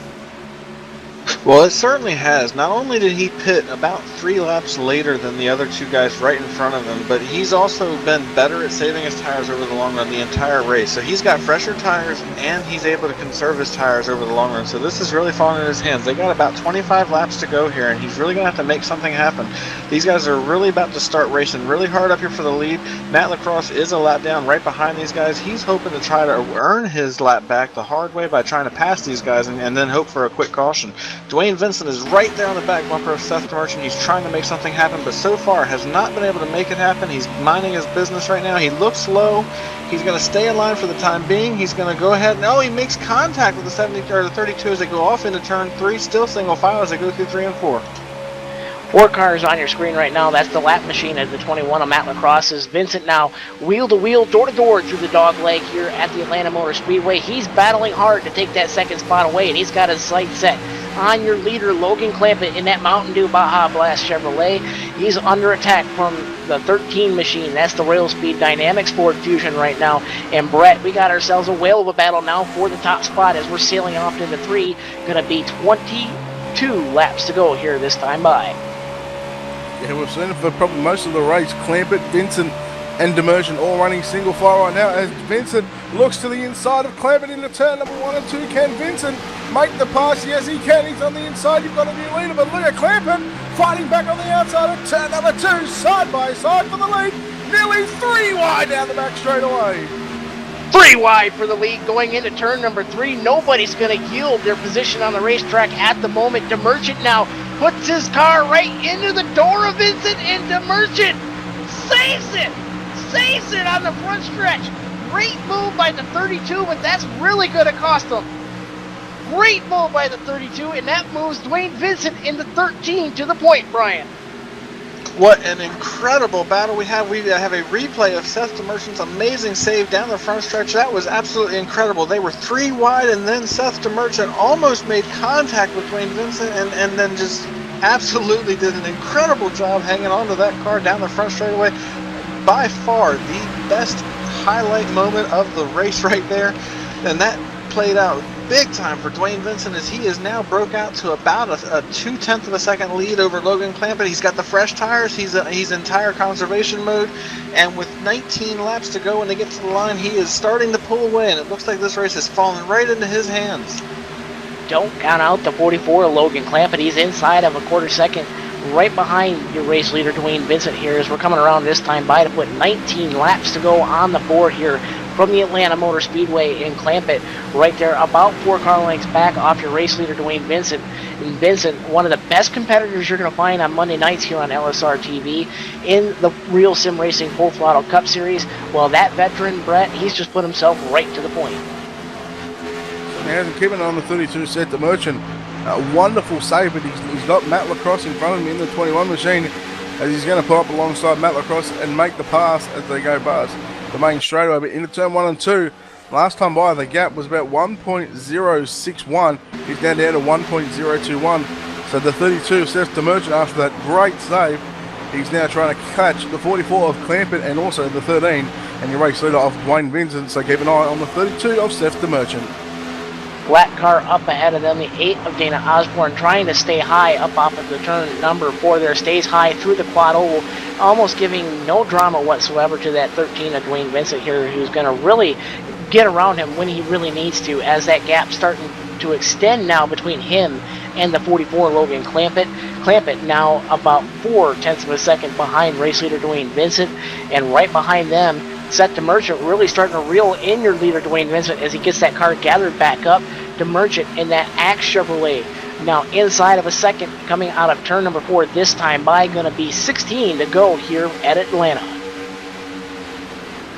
Speaker 5: Well, it certainly has. Not only did he pit about 3 laps later than the other 2 guys right in front of him, but he's also been better at saving his tires over the long run the entire race. So he's got fresher tires, and he's able to conserve his tires over the long run. So this is really falling in his hands. They got about 25 laps to go here, and he's really going to have to make something happen. These guys are really about to start racing really hard up here for the lead. Matt Lacrosse is a lap down right behind these guys. He's hoping to try to earn his lap back the hard way by trying to pass these guys and then hope for a quick caution. Dwayne Vincent is right there on the back bumper of Seth Demergent. He's trying to make something happen, but so far has not been able to make it happen. He's minding his business right now. He looks low. He's going to stay in line for the time being. He's going to go ahead and, he makes contact with the 70 or the 32 as they go off into turn 3. Still single file as they go through 3 and 4.
Speaker 4: 4 cars on your screen right now. That's the lap machine of the 21 of Matt Lacrosse's. Vincent now wheel to wheel, door to door through the dog leg here at the Atlanta Motor Speedway. He's battling hard to take that second spot away, and he's got his sights set on your leader, Logan Clampett, in that Mountain Dew Baja Blast Chevrolet. He's under attack from the 13 machine. That's the Rail Speed Dynamics Ford Fusion right now. And Brett, we got ourselves a whale of a battle now for the top spot as we're sailing off into 3. Going to be 22 laps to go here this time by.
Speaker 6: Yeah, we've seen it for probably most of the race. Clampett, Vincent, and Demergent all running single file right now as Vincent looks to the inside of Clampett into turn number 1 and 2. Can Vincent make the pass? Yes, he can. He's on the inside. You've got a new leader, but look at Clampett fighting back on the outside of turn number 2, side by side for the lead. Nearly 3 wide down the back straightaway.
Speaker 4: 3 wide for the lead going into turn number 3. Nobody's going to yield their position on the racetrack at the moment. Demergent now puts his car right into the door of Vincent, and Demergent saves it! Saves it on the front stretch. Great move by the 32, but that's really going to cost them. Great move by the 32, and that moves Dwayne Vincent into 13 to the point, Brian.
Speaker 5: What an incredible battle we have. We have a replay of Seth Demergent's amazing save down the front stretch. That was absolutely incredible. They were 3 wide, and then Seth Demergent almost made contact with Dwayne Vincent and then just absolutely did an incredible job hanging onto that car down the front straightaway. By far the best highlight moment of the race right there, and that played out big time for Dwayne Vincent as he is now broke out to about a 0.2 of a second lead over Logan Clampett. He's got the fresh tires. He's in tire conservation mode, and with 19 laps to go when they get to the line, he is starting to pull away, and it looks like this race is falling right into his hands.
Speaker 4: Don't count out the 44 Logan Clampett. He's inside of a quarter second right behind your race leader Dwayne Vincent here as we're coming around this time by to put 19 laps to go on the board here from the Atlanta Motor Speedway in Clampett, right there about 4 car lengths back off your race leader Dwayne Vincent. And Vincent, one of the best competitors you're going to find on Monday nights here on LSRTV in the Real Sim Racing Full Throttle Cup Series. Well, that veteran Brett, he's just put himself right to the point.
Speaker 6: He hasn't given on the 32 Seth Demergent. A wonderful save, but he's got Matt Lacrosse in front of him in the 21 machine as he's going to pull up alongside Matt Lacrosse and make the pass as they go past the main straightaway. But into turn 1 and 2, last time by the gap was about 1.061. He's now down to 1.021. So the 32 Seth Demergent, after that great save, he's now trying to catch the 44 of Clampett and also the 13 and your race leader of Dwayne Vincent. So keep an eye on the 32 of Seth Demergent.
Speaker 4: Black car up ahead of them, the 8 of Dana Osborne trying to stay high up off of the turn number 4 there, stays high through the quad oval, almost giving no drama whatsoever to that 13 of Dwayne Vincent here, who's going to really get around him when he really needs to, as that gap starting to extend now between him and the 44 Logan Clampett. Clampett now about 0.4 of a second behind race leader Dwayne Vincent, and right behind them Seth Demergent really starting to reel in your leader Dwayne Vincent as he gets that car gathered back up. Demergent in that Axe Chevrolet now inside of a second coming out of turn number 4 this time by. Going to be 16 to go here at Atlanta.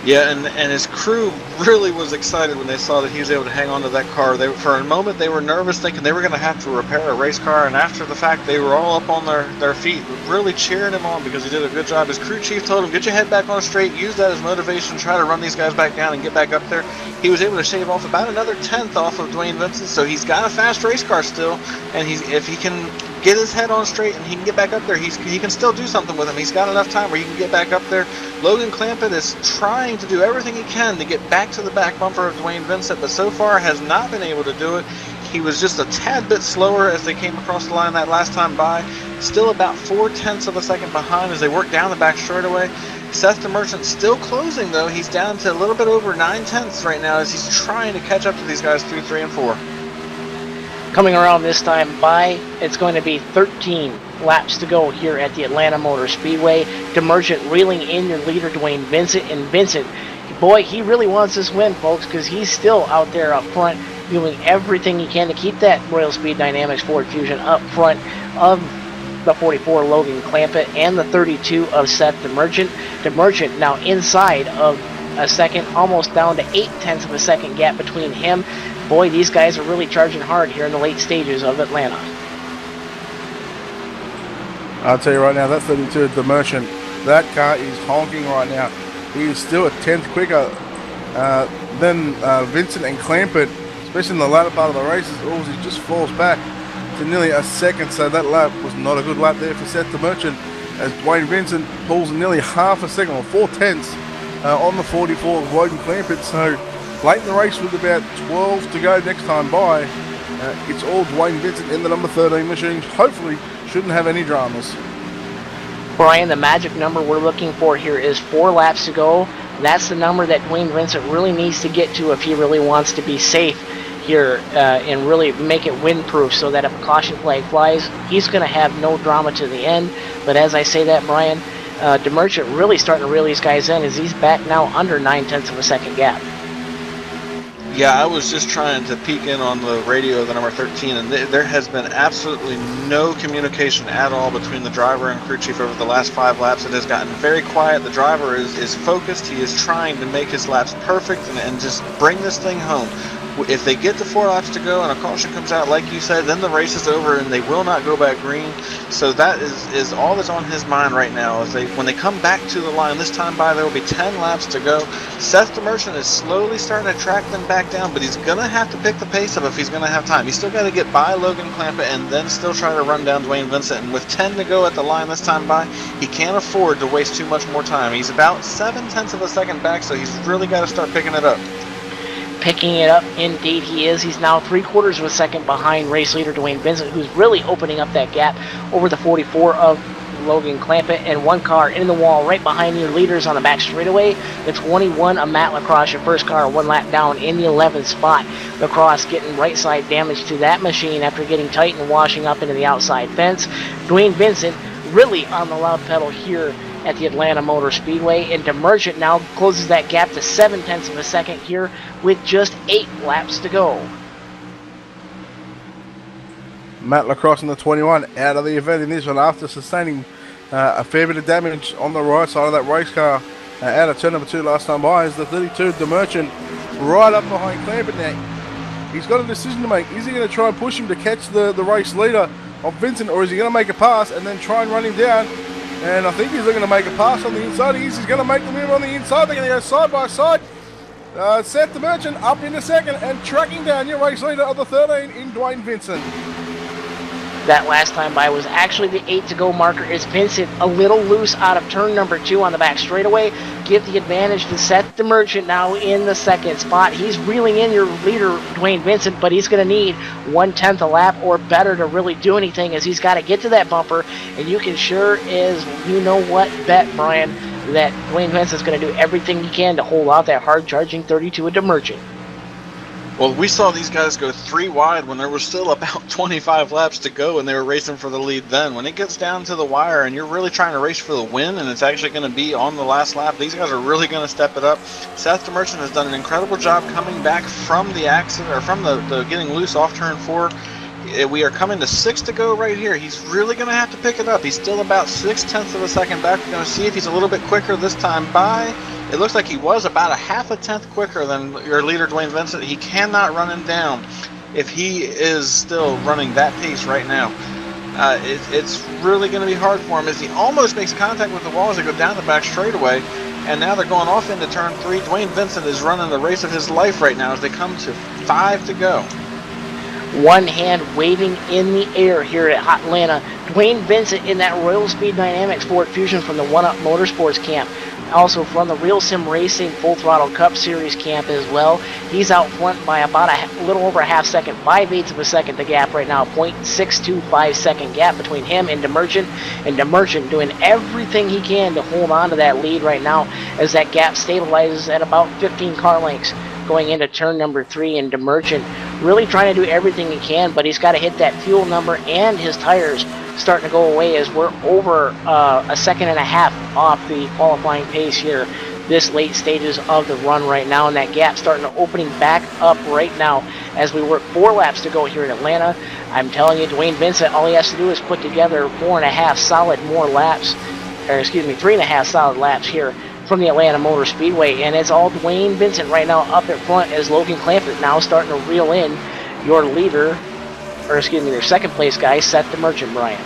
Speaker 5: Yeah, and his crew really was excited when they saw that he was able to hang on to that car. For a moment, they were nervous, thinking they were going to have to repair a race car, and after the fact, they were all up on their feet, really cheering him on because he did a good job. His crew chief told him, get your head back on straight, use that as motivation, try to run these guys back down and get back up there. He was able to shave off about another 10th off of Dwayne Vincent, so he's got a fast race car still, and if he can get his head on straight and he can get back up there, he can still do something with him. He's got enough time where he can get back up there. Logan Clampett is trying to do everything he can to get back to the back bumper of Dwayne Vincent, but so far has not been able to do it. He was just a tad bit slower as they came across the line that last time by. Still about 0.4 of a second behind as they work down the back straightaway. Seth DeMerchant still closing though. He's down to a little bit over 0.9 right now as he's trying to catch up to these guys through 3 and 4.
Speaker 4: Coming around this time by, it's going to be 13 laps to go here at the Atlanta Motor Speedway. DeMerchant reeling in your leader, Dwayne Vincent. And Vincent, boy, he really wants this win, folks, because he's still out there up front doing everything he can to keep that Royal Speed Dynamics Ford Fusion up front of the 44 Logan Clampett and the 32 of Seth DeMerchant. DeMerchant now inside of a second, almost down to 0.8 of a second gap between him. Boy, these guys are really charging hard here in the late stages of Atlanta.
Speaker 6: I'll tell you right now, that 32 DeMerchant, that car is honking right now. He is still a 10th quicker than Vincent and Clampett, especially in the latter part of the race. He just falls back to nearly a second, so that lap was not a good lap there for Seth DeMerchant as Dwayne Vincent pulls nearly half a second, or 0.4 on the 44 of Logan Clampett. So late in the race with about 12 to go next time by, it's all Dwayne Vincent in the number 13 machine. Hopefully shouldn't have any dramas.
Speaker 4: Brian, the magic number we're looking for here is 4 laps to go. That's the number that Dwayne Vincent really needs to get to if he really wants to be safe here and really make it windproof, so that if a caution flag flies, he's going to have no drama to the end. But as I say that, Brian, DeMerchant really starting to reel these guys in as he's back now under 0.9 of a second gap.
Speaker 5: Yeah, I was just trying to peek in on the radio of the number 13, and there has been absolutely no communication at all between the driver and crew chief over the last 5 laps. It has gotten very quiet. The driver is focused. He is trying to make his laps perfect and just bring this thing home. If they get to 4 laps to go and a caution comes out, like you said, then the race is over and they will not go back green. So that is all that's on his mind right now. When they come back to the line this time by, there will be 10 laps to go. Seth DeMerchant is slowly starting to track them back down, but he's going to have to pick the pace up if he's going to have time. He's still got to get by Logan Clampett and then still try to run down Dwayne Vincent. And with 10 to go at the line this time by, he can't afford to waste too much more time. He's about 0.7 of a second back, so he's really got to start picking it up.
Speaker 4: Picking it up, indeed he is. He's now 0.75 of a second behind race leader Dwayne Vincent, who's really opening up that gap over the 44 of Logan Clampett, and 1 car in the wall right behind your leaders on the back straightaway. The 21 of Matt Lacrosse, your first car, 1 lap down in the 11th spot. Lacrosse getting right side damage to that machine after getting tight and washing up into the outside fence. Dwayne Vincent really on the loud pedal here at the Atlanta Motor Speedway, and DeMerchant now closes that gap to 0.7 of a second here with just 8 laps to go.
Speaker 6: Matt Lacrosse in the 21 out of the event in this one after sustaining a fair bit of damage on the right side of that race car out of turn number 2 last time by, is the 32 DeMerchant right up behind Clampett now. He's got a decision to make. Is he going to try and push him to catch the race leader of Vincent, or is he going to make a pass and then try and run him down? And I think he's looking to make a pass on the inside. He's going to make the move on the inside. They're going to go side by side. Seth DeMerchant up in the second and tracking down your race leader of the 13 in Dwayne Vincent.
Speaker 4: That last time by was actually the 8 to go marker. Is Vincent a little loose out of turn number 2 on the back straightaway? Give the advantage to Seth DeMerchant now in the second spot. He's reeling in your leader, Dwayne Vincent, but he's going to need 1/10 a lap or better to really do anything, as he's got to get to that bumper. And you can sure as you know what bet, Brian, that Dwayne Vincent's going to do everything he can to hold out that hard-charging 32 of DeMerchant.
Speaker 5: Well, we saw these guys go 3 wide when there was still about 25 laps to go and they were racing for the lead then. When it gets down to the wire and you're really trying to race for the win and it's actually going to be on the last lap, these guys are really going to step it up. Seth DeMerchant has done an incredible job coming back from the accident, or from the getting loose off turn 4. We are coming to 6 to go right here. He's really going to have to pick it up. He's still about 0.6 of a second back. We're going to see if he's a little bit quicker this time by. It looks like he was about a 0.5 tenth quicker than your leader, Dwayne Vincent. He cannot run him down if he is still running that pace right now. It's really going to be hard for him as he almost makes contact with the wall as they go down the back straightaway. And now they're going off into turn 3. Dwayne Vincent is running the race of his life right now as they come to 5 to go.
Speaker 4: One hand waving in the air here at Atlanta. Dwayne Vincent in that Royal Speed Dynamics Ford Fusion from the One Up Motorsports camp. Also from the Real Sim Racing Full Throttle Cup Series camp as well. He's out front by about a little over a half second, 5/8 of a second, the gap right now, 0.625 second gap between him and Demerchant. And Demerchant doing everything he can to hold on to that lead right now as that gap stabilizes at about 15 car lengths going into turn number 3. And Demerchant really trying to do everything he can, but he's got to hit that fuel number, and his tires starting to go away as we're over a second and a half off the qualifying pace here this late stages of the run right now, and that gap starting to opening back up right now as we work 4 laps to go here in Atlanta. I'm telling you, Dwayne Vincent, all he has to do is put together 3.5 solid solid laps here from the Atlanta Motor Speedway, and it's all Dwayne Vincent right now up at front as Logan Clampett now starting to reel in your leader, their second place guy, Seth Demerchant, Brian.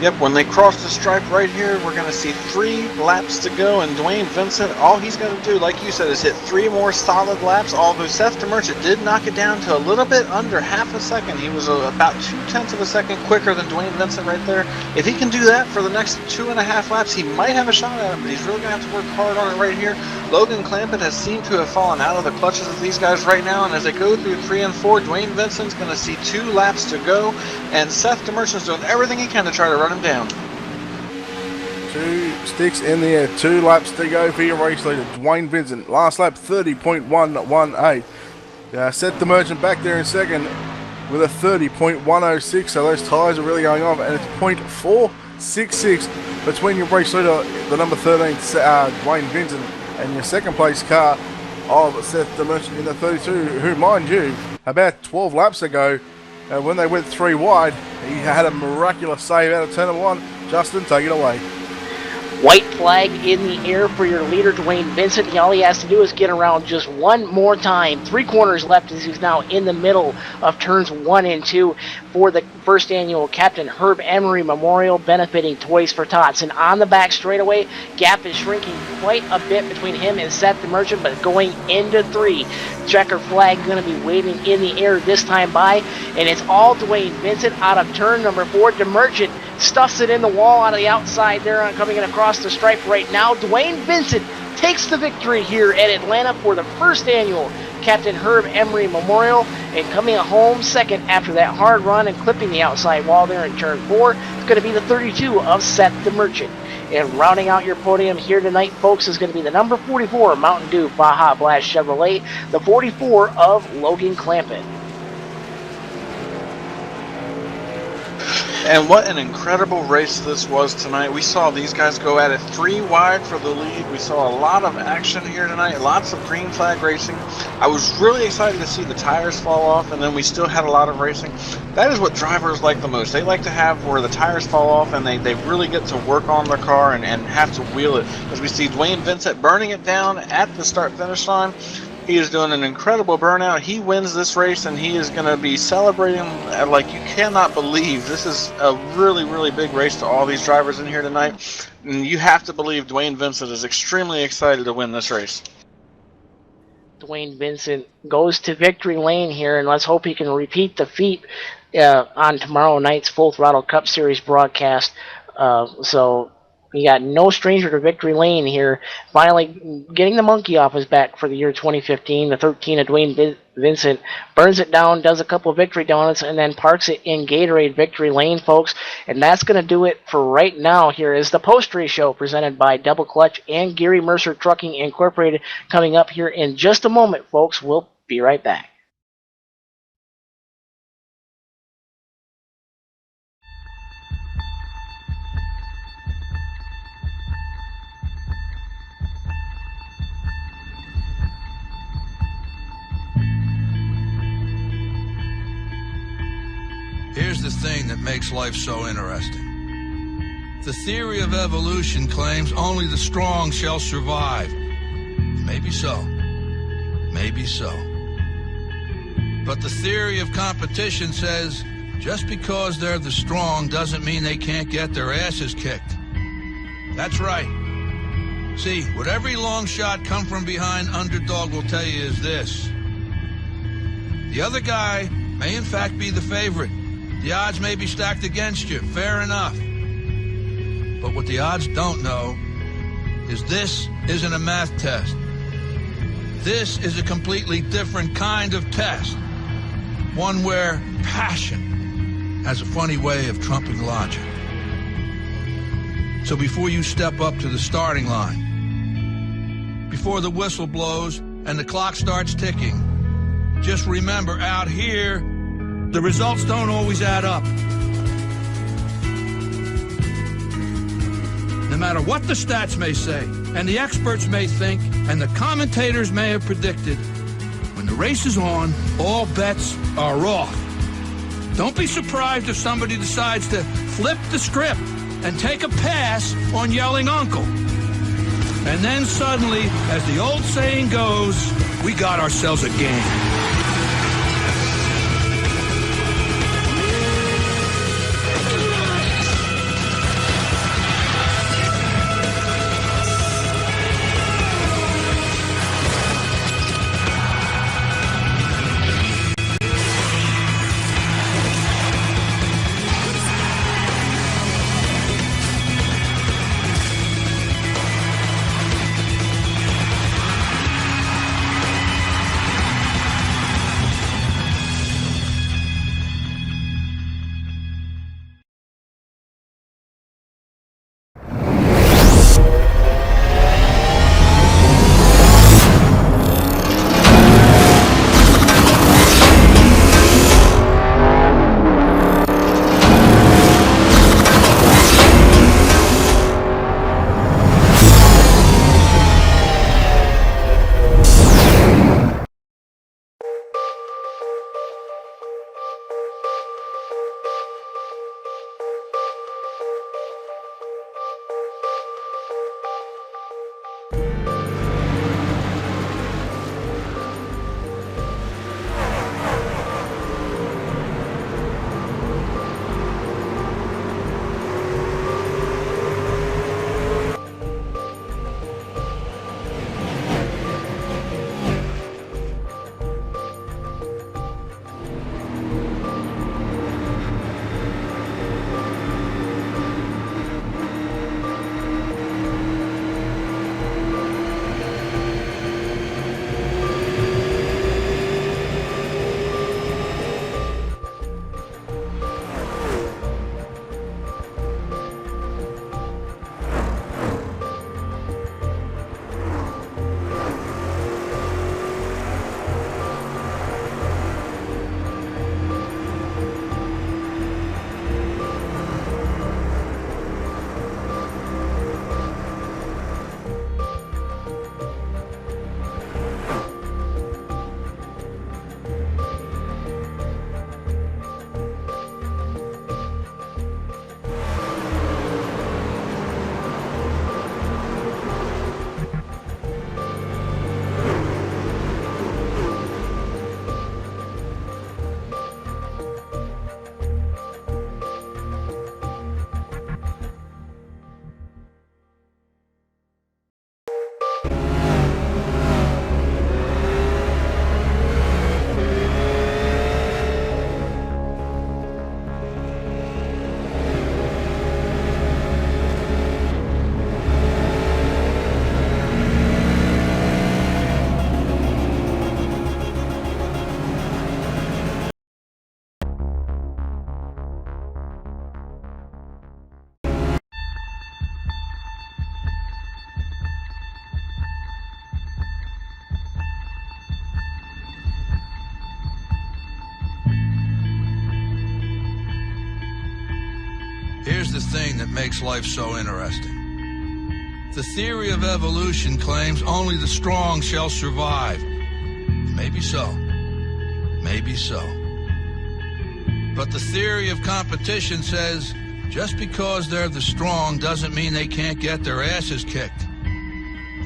Speaker 5: Yep, when they cross the stripe right here, we're going to see 3 laps to go, and Dwayne Vincent, all he's got to do, like you said, is hit 3 more solid laps, although Seth Demerchant did knock it down to a little bit under half a second. He was about 0.2 of a second quicker than Dwayne Vincent right there. If he can do that for the next 2.5 laps, he might have a shot at him, but he's really going to have to work hard on it right here. Logan Clampett has seemed to have fallen out of the clutches of these guys right now, and as they go through 3 and 4, Dwayne Vincent's going to see 2 laps to go, and Seth Demerchant's doing everything he can to try to run him down.
Speaker 6: 2 sticks in the air, 2 laps to go for your race leader, Dwayne Vincent. Last lap, 30.118. Seth Demerchant back there in second with a 30.106, so those tyres are really going off, and it's 0.466 between your race leader, the number 13, Dwayne Vincent, and your second place car of Seth Demerchant in the 32, who, mind you, about 12 laps ago, when they went 3 wide, he had a miraculous save out of turn 1. Justin, take it away.
Speaker 4: White flag in the air for your leader, Dwayne Vincent. All he has to do is get around just one more time. 3 corners left as he's now in the middle of turns 1 and 2 for the first annual Captain Herb Emory Memorial benefiting Toys for Tots. And on the back straightaway, gap is shrinking quite a bit between him and Seth Demerchant, but going into 3. Checker flag going to be waving in the air this time by, and it's all Dwayne Vincent out of turn number 4. Demerchant stuffs it in the wall out of the outside there, coming in across the stripe right now. Dwayne Vincent takes the victory here at Atlanta for the first annual Captain Herb Emory Memorial, and coming home second after that hard run and clipping the outside wall there in turn 4 is going to be the 32 of Seth Demerchant. And rounding out your podium here tonight, folks, is going to be the number 44 Mountain Dew Baja Blast Chevrolet, the 44 of Logan Clampett.
Speaker 5: And what an incredible race this was tonight. We saw these guys go at it 3 wide for the lead. We saw a lot of action here tonight, lots of green flag racing. I was really excited to see the tires fall off, and then we still had a lot of racing. That is what drivers like the most. They like to have where the tires fall off and they really get to work on their car and have to wheel it. As we see Dwayne Vincent burning it down at the start-finish line. He is doing an incredible burnout. He wins this race, and he is going to be celebrating like you cannot believe. This is a really, really big race to all these drivers in here tonight. And you have to believe Dwayne Vincent is extremely excited to win this race.
Speaker 4: Dwayne Vincent goes to victory lane here, and let's hope he can repeat the feat on tomorrow night's Full Throttle Cup Series broadcast. So we got no stranger to victory lane here. Finally getting the monkey off his back for the year 2015. The 13 of Dwayne Vincent burns it down, does a couple of victory donuts, and then parks it in Gatorade victory lane, folks. And that's going to do it for right now. Here is the post-race show presented by Double Clutch and Gary Mercer Trucking Incorporated coming up here in just a moment, folks. We'll be right back.
Speaker 8: Here's the thing that makes life so interesting. The theory of evolution claims only the strong shall survive. Maybe so. Maybe so. But the theory of competition says just because they're the strong doesn't mean they can't get their asses kicked. That's right. See, what every long shot come from behind underdog will tell you is this. The other guy may in fact be the favorite. The odds may be stacked against you, fair enough. But what the odds don't know is this isn't a math test. This is a completely different kind of test. One where passion has a funny way of trumping logic. So before you step up to the starting line, before the whistle blows and the clock starts ticking, just remember out here, the results don't always add up. No matter what the stats may say, and the experts may think, and the commentators may have predicted, when the race is on, all bets are off. Don't be surprised if somebody decides to flip the script and take a pass on yelling uncle. And then suddenly, as the old saying goes, we got ourselves a game. Here's the thing that makes life so interesting. The theory of evolution claims only the strong shall survive. Maybe so. Maybe so. But the theory of competition says just because they're the strong doesn't mean they can't get their asses kicked.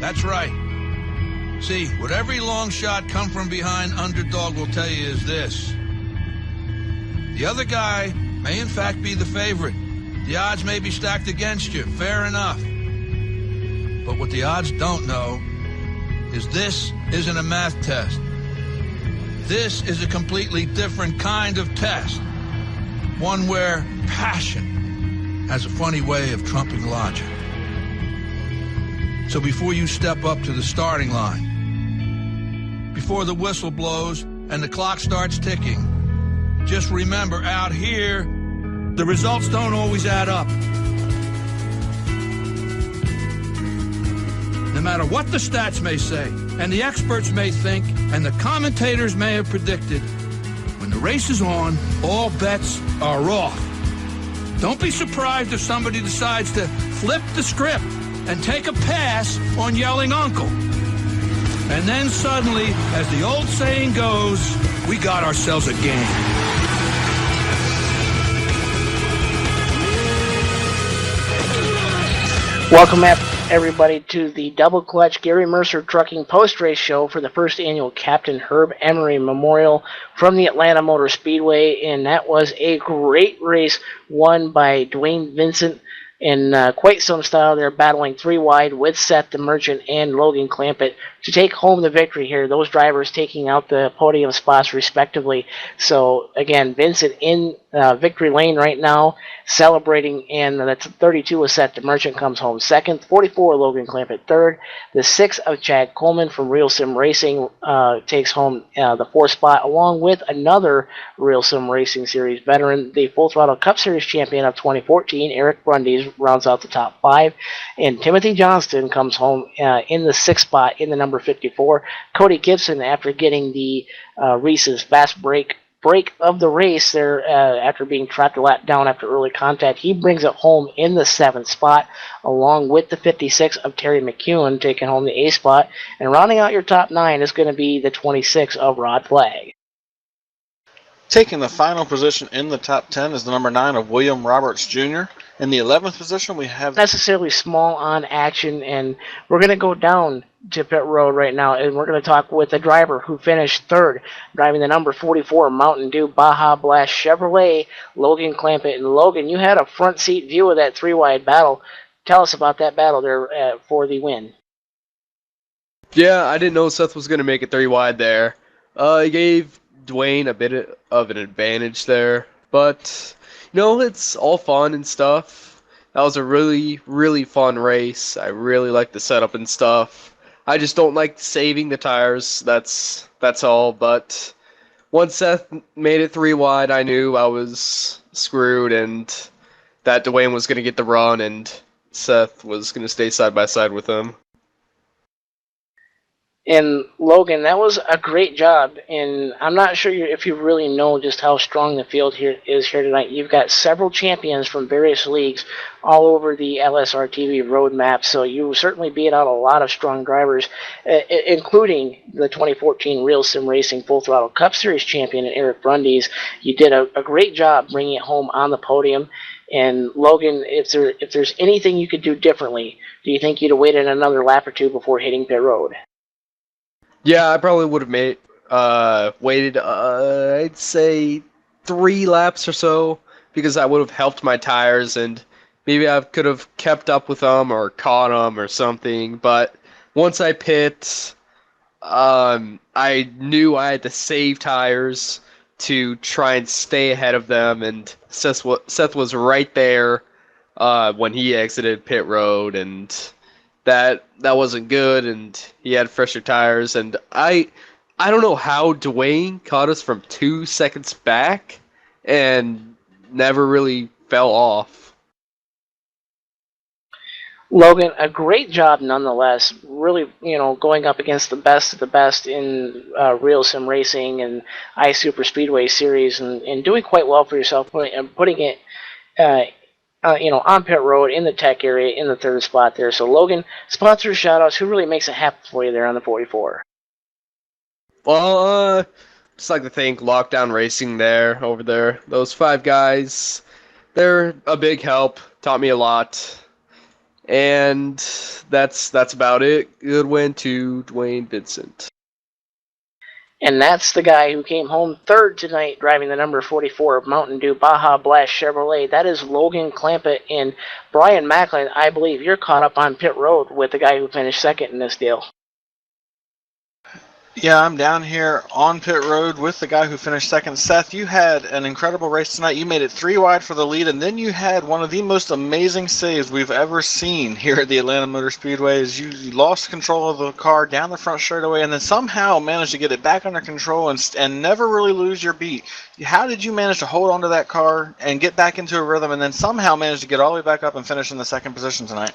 Speaker 8: That's right. See, what every long shot come from behind underdog will tell you is this. The other guy may in fact be the favorite. The odds may be stacked against you, fair enough. But what the odds don't know is this isn't a math test. This is a completely different kind of test. One where passion has a funny way of trumping logic. So before you step up to the starting line, before the whistle blows and the clock starts ticking, just remember, out here, the results don't always add up. No matter what the stats may say, and the experts may think, and the commentators may have predicted, when the race is on, all bets are off. Don't be surprised if somebody decides to flip the script and take a pass on yelling uncle. And then suddenly, as the old saying goes, we got ourselves a game.
Speaker 4: Welcome everybody to the Double Clutch Gary Mercer Trucking Post-Race Show for the first annual Captain Herb Emory Memorial from the Atlanta Motor Speedway, and that was a great race won by Dwayne Vincent in quite some style. They're battling three wide with Seth the Merchant and Logan Clampett to take home the victory here. Those drivers taking out the podium spots respectively. So again, Vincent in victory lane right now, celebrating, and that's 32 with Seth the Merchant comes home second, 44 Logan Clampett third, the 6 of Chad Coleman from Real Sim Racing takes home the 4th spot, along with another Real Sim Racing Series veteran, the Full Throttle Cup Series champion of 2014, Eric Brundage, rounds out the top 5, and Timothy Johnston comes home in the 6th spot in the number 54. Cody Gibson, after getting the Reese's fast break of the race there after being trapped a lap down after early contact, he brings it home in the 7th spot, along with the 56 of Terry McEwen taking home the 8th spot, and rounding out your top 9 is going to be the 26 of Rod Flagg.
Speaker 5: Taking the final position in the top 10 is the number 9 of William Roberts Jr. In the 11th position, we have
Speaker 4: necessarily small on action, and we're going to go down to pit road right now, and we're going to talk with the driver who finished 3rd, driving the number 44 Mountain Dew Baja Blast Chevrolet, Logan Clampett. And Logan, you had a front seat view of that 3-wide battle. Tell us about that battle there for the win.
Speaker 9: Yeah, I didn't know Seth was going to make it 3-wide there. He gave Dwayne a bit of an advantage there, but it's all fun and stuff. That was a really, really fun race. I really like the setup and stuff. I just don't like saving the tires. That's all. But once Seth made it 3-wide, I knew I was screwed and that Dwayne was going to get the run and Seth was going to stay side by side with him.
Speaker 4: And Logan, that was a great job, and I'm not sure if you really know just how strong the field is here tonight. You've got several champions from various leagues all over the LSRTV roadmap, so you certainly beat out a lot of strong drivers, including the 2014 Real Sim Racing Full Throttle Cup Series champion Eric Brundage. You did a great job bringing it home on the podium. And Logan, if there's anything you could do differently, do you think you'd have waited another lap or two before hitting pit road?
Speaker 9: Yeah, I probably would have waited, I'd say 3 laps or so, because I would have helped my tires, and maybe I could have kept up with them or caught them or something. But once I pit, I knew I had to save tires to try and stay ahead of them, and Seth was right there when he exited pit road, and that wasn't good, and he had fresher tires, and I don't know how Dwayne caught us from 2 seconds back and never really fell off.
Speaker 4: Logan, a great job nonetheless. Really, going up against the best of the best in Real Sim Racing and iSuper Speedway Series, and doing quite well for yourself, putting it on pit road in the tech area in the 3rd spot there. So Logan, sponsor shoutouts, who really makes it happen for you there on the 44?
Speaker 9: Well, just like to thank Lockdown Racing over there. Those 5 guys, they're a big help. Taught me a lot. And that's about it. Good win to Dwayne Vincent.
Speaker 4: And that's the guy who came home third tonight, driving the number 44 of Mountain Dew Baja Blast Chevrolet. That is Logan Clampett. And Brian Macklin, I believe you're caught up on pit road with the guy who finished second in this deal.
Speaker 5: Yeah, I'm down here on pit road with the guy who finished second. Seth, you had an incredible race tonight. You made it 3 wide for the lead, and then you had one of the most amazing saves we've ever seen here at the Atlanta Motor Speedway. As you lost control of the car down the front straightaway, and then somehow managed to get it back under control and never really lose your beat. How did you manage to hold onto that car and get back into a rhythm, and then somehow manage to get all the way back up and finish in the second position tonight?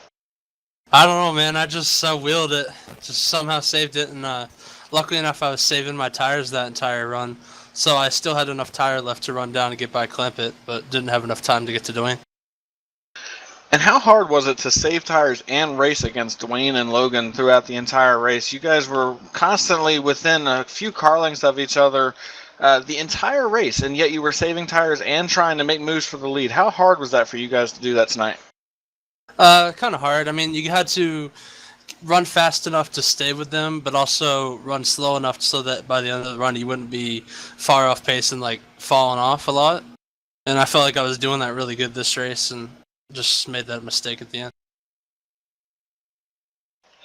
Speaker 10: I don't know, man. I just wheeled it, just somehow saved it, and luckily enough, I was saving my tires that entire run, so I still had enough tire left to run down and get by Clampett, but didn't have enough time to get to Dwayne.
Speaker 5: And how hard was it to save tires and race against Dwayne and Logan throughout the entire race? You guys were constantly within a few car lengths of each other the entire race, and yet you were saving tires and trying to make moves for the lead. How hard was that for you guys to do that tonight?
Speaker 10: Kind of hard. I mean, you had to run fast enough to stay with them, but also run slow enough so that by the end of the run you wouldn't be far off pace and like falling off a lot. And I felt like I was doing that really good this race and just made that mistake at the end.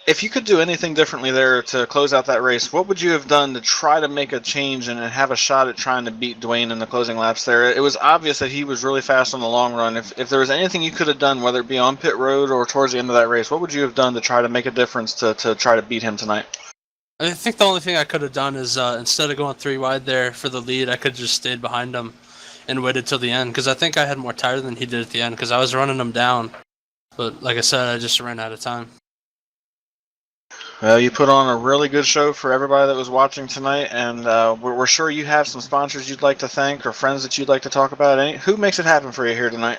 Speaker 5: If you could do anything differently there to close out that race, what would you have done to try to make a change and have a shot at trying to beat Dwayne in the closing laps there? It was obvious that he was really fast on the long run. If there was anything you could have done, whether it be on pit road or towards the end of that race, what would you have done to try to make a difference to try to beat him tonight?
Speaker 10: I think the only thing I could have done is instead of going 3 wide there for the lead, I could have just stayed behind him and waited till the end, because I think I had more tire than he did at the end, because I was running him down. But like I said, I just ran out of time.
Speaker 5: Well, you put on a really good show for everybody that was watching tonight, and we're sure you have some sponsors you'd like to thank or friends that you'd like to talk about. Who makes it happen for you here tonight?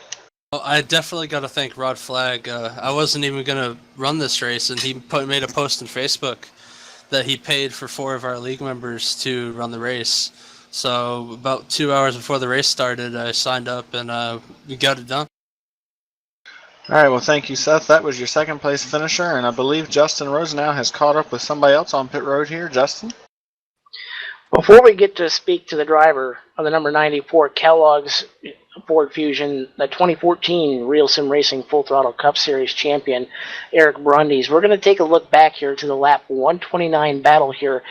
Speaker 10: Well, I definitely got to thank Rod Flagg. I wasn't even going to run this race, and he made a post on Facebook that he paid for 4 of our league members to run the race. So about 2 hours before the race started, I signed up, and we got it done.
Speaker 5: All right, well, thank you, Seth. That was your second place finisher, and I believe Justin Rosenau has caught up with somebody else on pit road here. Justin?
Speaker 4: Before we get to speak to the driver of the number 94 Kellogg's Ford Fusion, the 2014 Real Sim Racing Full Throttle Cup Series champion, Eric Brundys, we're going to take a look back here to the lap 129 battle here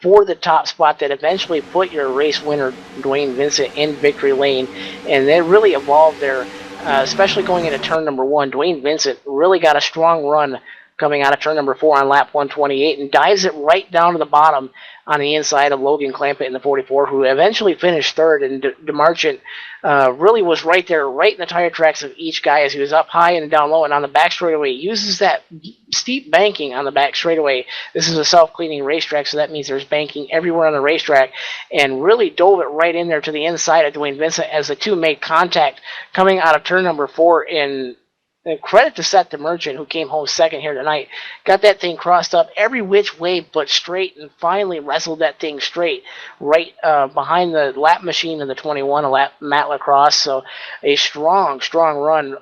Speaker 4: for the top spot that eventually put your race winner, Dwayne Vincent, in victory lane, and then really evolved there. Especially going into turn number 1, Dwayne Vincent really got a strong run coming out of turn number 4 on lap 128 and dives it right down to the bottom on the inside of Logan Clampett in the 44, who eventually finished third. And DeMarchant really was right there, right in the tire tracks of each guy as he was up high and down low. And on the back straightaway, uses that steep banking on the back straightaway. This is a self-cleaning racetrack, so that means there's banking everywhere on the racetrack, and really dove it right in there to the inside of Dwayne Vincent as the two made contact coming out of turn number 4. And credit to Seth DeMerchant, who came home second here tonight. Got that thing crossed up every which way but straight, and finally wrestled that thing straight right behind the lap machine in the 21, Matt Lacrosse. So a strong run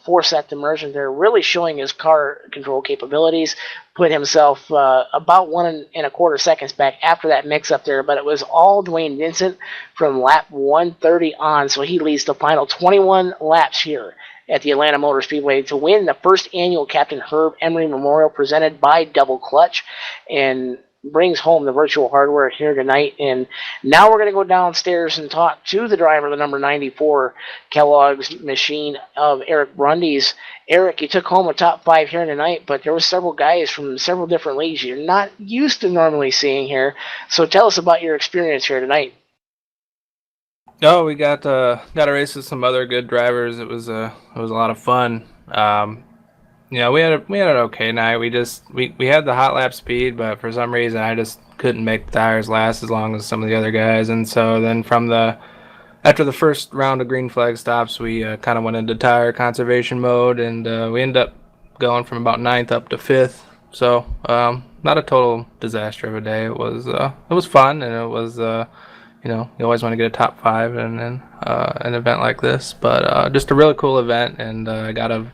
Speaker 4: for Seth DeMerchant there, really showing his car control capabilities. Put himself about 1.25 seconds back after that mix-up there, but it was all Dwayne Vincent from lap 130 on, so he leads the final 21 laps here at the Atlanta Motor Speedway to win the first annual Captain Herb Emory Memorial presented by Double Clutch, and brings home the virtual hardware here tonight. And now we're going to go downstairs and talk to the driver of the number 94 Kellogg's machine of Eric Brundys. Eric, you took home a top 5 here tonight, but there were several guys from several different leagues you're not used to normally seeing here. So tell us about your experience here tonight.
Speaker 11: Oh, we got a race with some other good drivers. It was a lot of fun. We had an okay night. We had the hot lap speed, but for some reason I just couldn't make the tires last as long as some of the other guys. And so then after the first round of green flag stops, we kind of went into tire conservation mode, and we ended up going from about 9th up to 5th. So not a total disaster of a day. It was fun, and it was you always want to get a top 5 in an event like this. But just a really cool event, and I got to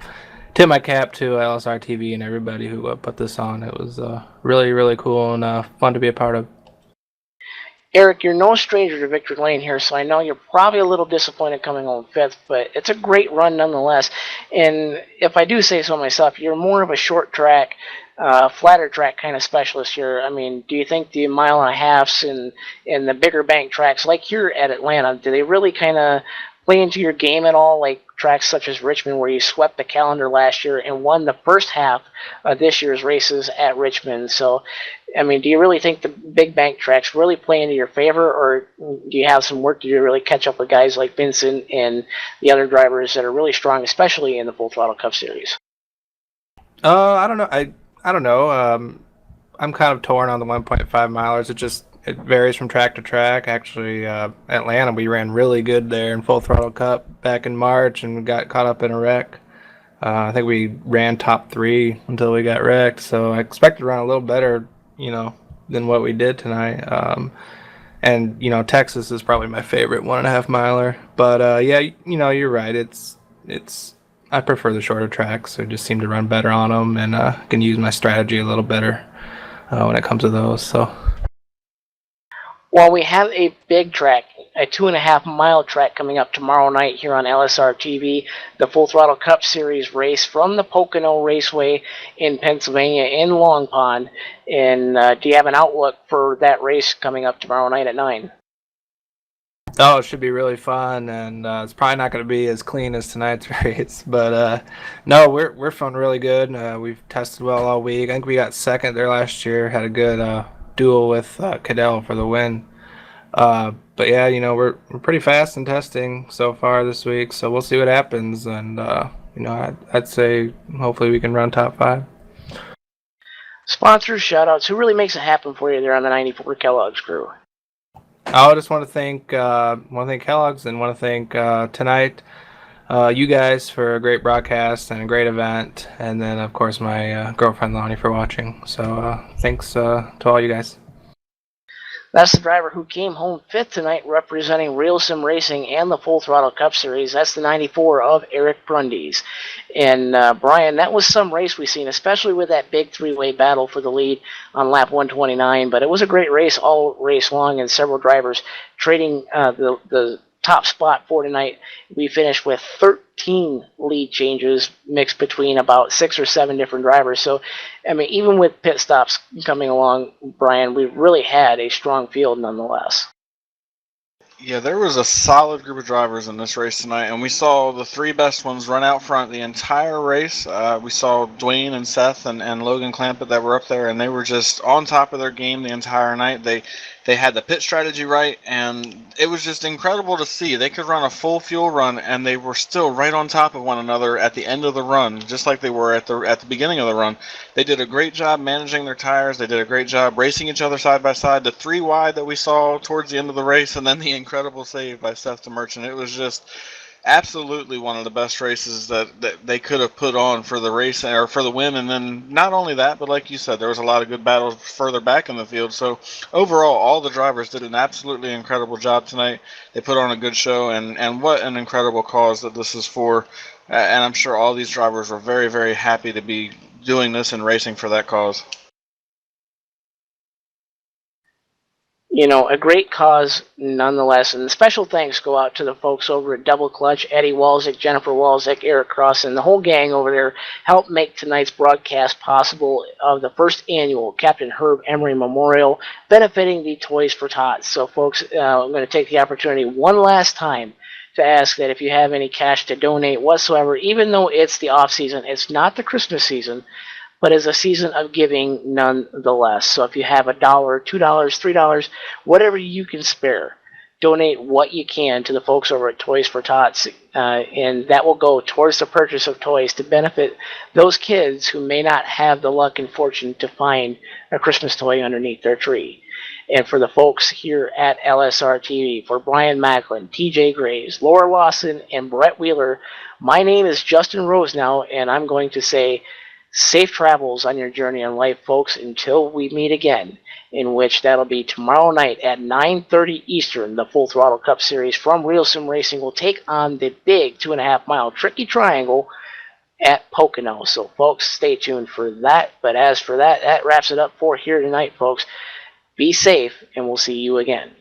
Speaker 11: tip my cap to LSRTV and everybody who put this on. It was really, really cool and fun to be a part of.
Speaker 4: Eric, you're no stranger to Victory Lane here, so I know you're probably a little disappointed coming home 5th, but it's a great run nonetheless. And if I do say so myself, you're more of a short track, flatter track kind of specialist here. I mean, do you think the 1.5 miles and the bigger bank tracks like here at Atlanta, do they really kind of play into your game at all, like tracks such as Richmond, where you swept the calendar last year and won the first half of this year's races at Richmond? So, I mean, do you really think the big bank tracks really play into your favor, or do you have some work to do to really catch up with guys like Vincent and the other drivers that are really strong, especially in the Full Throttle Cup Series?
Speaker 11: I don't know. I don't know. I'm kind of torn on the 1.5 milers. It varies from track to track. Actually, Atlanta, we ran really good there in Full Throttle Cup back in March and got caught up in a wreck. I think we ran top 3 until we got wrecked. So I expected to run a little better, than what we did tonight. And Texas is probably my favorite 1.5 miler. But yeah, you're right. It's I prefer the shorter tracks. I just seem to run better on them and can use my strategy a little better when it comes to those. So.
Speaker 4: Well, we have a big track, a 2.5 mile track coming up tomorrow night here on LSR TV, the Full Throttle Cup Series race from the Pocono Raceway in Pennsylvania in Long Pond. And do you have an outlook for that race coming up tomorrow night at 9?
Speaker 11: Oh, it should be really fun, and it's probably not going to be as clean as tonight's race. But no, we're feeling really good. We've tested well all week. I think we got second there last year. Had a good duel with Cadell for the win. But yeah, we're pretty fast in testing so far this week, so we'll see what happens. And I'd say hopefully we can run top 5.
Speaker 4: Sponsors, shout-outs. Who really makes it happen for you there on the 94 Kellogg's crew?
Speaker 11: I just want to thank Kellogg's and want to thank tonight you guys for a great broadcast and a great event, and then of course my girlfriend Lonnie for watching. So thanks to all you guys.
Speaker 4: That's the driver who came home 5th tonight, representing Real Sim Racing and the Full Throttle Cup Series. That's the 94 of Eric Brundies. And Brian, that was some race we've seen, especially with that big 3-way battle for the lead on lap 129. But it was a great race all race long, and several drivers trading the top spot for tonight. We finished with 13 lead changes mixed between about 6 or 7 different drivers. So, I mean, even with pit stops coming along, Brian, we really had a strong field nonetheless.
Speaker 5: Yeah, there was a solid group of drivers in this race tonight, and we saw the 3 best ones run out front the entire race. We saw Dwayne and Seth and Logan Clampett that were up there, and they were just on top of their game the entire night. They had the pit strategy right, and it was just incredible to see. They could run a full fuel run, and they were still right on top of one another at the end of the run, just like they were at the beginning of the run. They did a great job managing their tires. They did a great job racing each other side by side. The 3 wide that we saw towards the end of the race, and then the incredible save by Seth DeMerchant. It was just absolutely one of the best races that they could have put on for the race or for the win. And then not only that, but like you said, there was a lot of good battles further back in the field. So overall, all the drivers did an absolutely incredible job tonight. They put on a good show, and what an incredible cause that this is for. And I'm sure all these drivers were very, very happy to be doing this and racing for that cause.
Speaker 4: A great cause nonetheless. And special thanks go out to the folks over at Double Clutch, Eddie Walczyk, Jennifer Walczyk, Eric Cross, and the whole gang over there helped make tonight's broadcast possible of the first annual Captain Herb Emory Memorial, benefiting the Toys for Tots. So, folks, I'm going to take the opportunity one last time to ask that if you have any cash to donate whatsoever, even though it's the off season, it's not the Christmas season, but is a season of giving nonetheless. So if you have $1, $2, $3, whatever you can spare, donate what you can to the folks over at Toys for Tots, and that will go towards the purchase of toys to benefit those kids who may not have the luck and fortune to find a Christmas toy underneath their tree. And for the folks here at LSR TV, for Brian Macklin, TJ Graves, Laura Lawson, and Brett Wheeler, my name is Justin Rose now, and I'm going to say Safe travels on your journey in life, folks, until we meet again, in which that'll be tomorrow night at 9:30 Eastern. The Full Throttle Cup Series from Real Sim Racing will take on the big 2.5-mile Tricky Triangle at Pocono. So, folks, stay tuned for that. But as for that, that wraps it up for here tonight, folks. Be safe, and we'll see you again.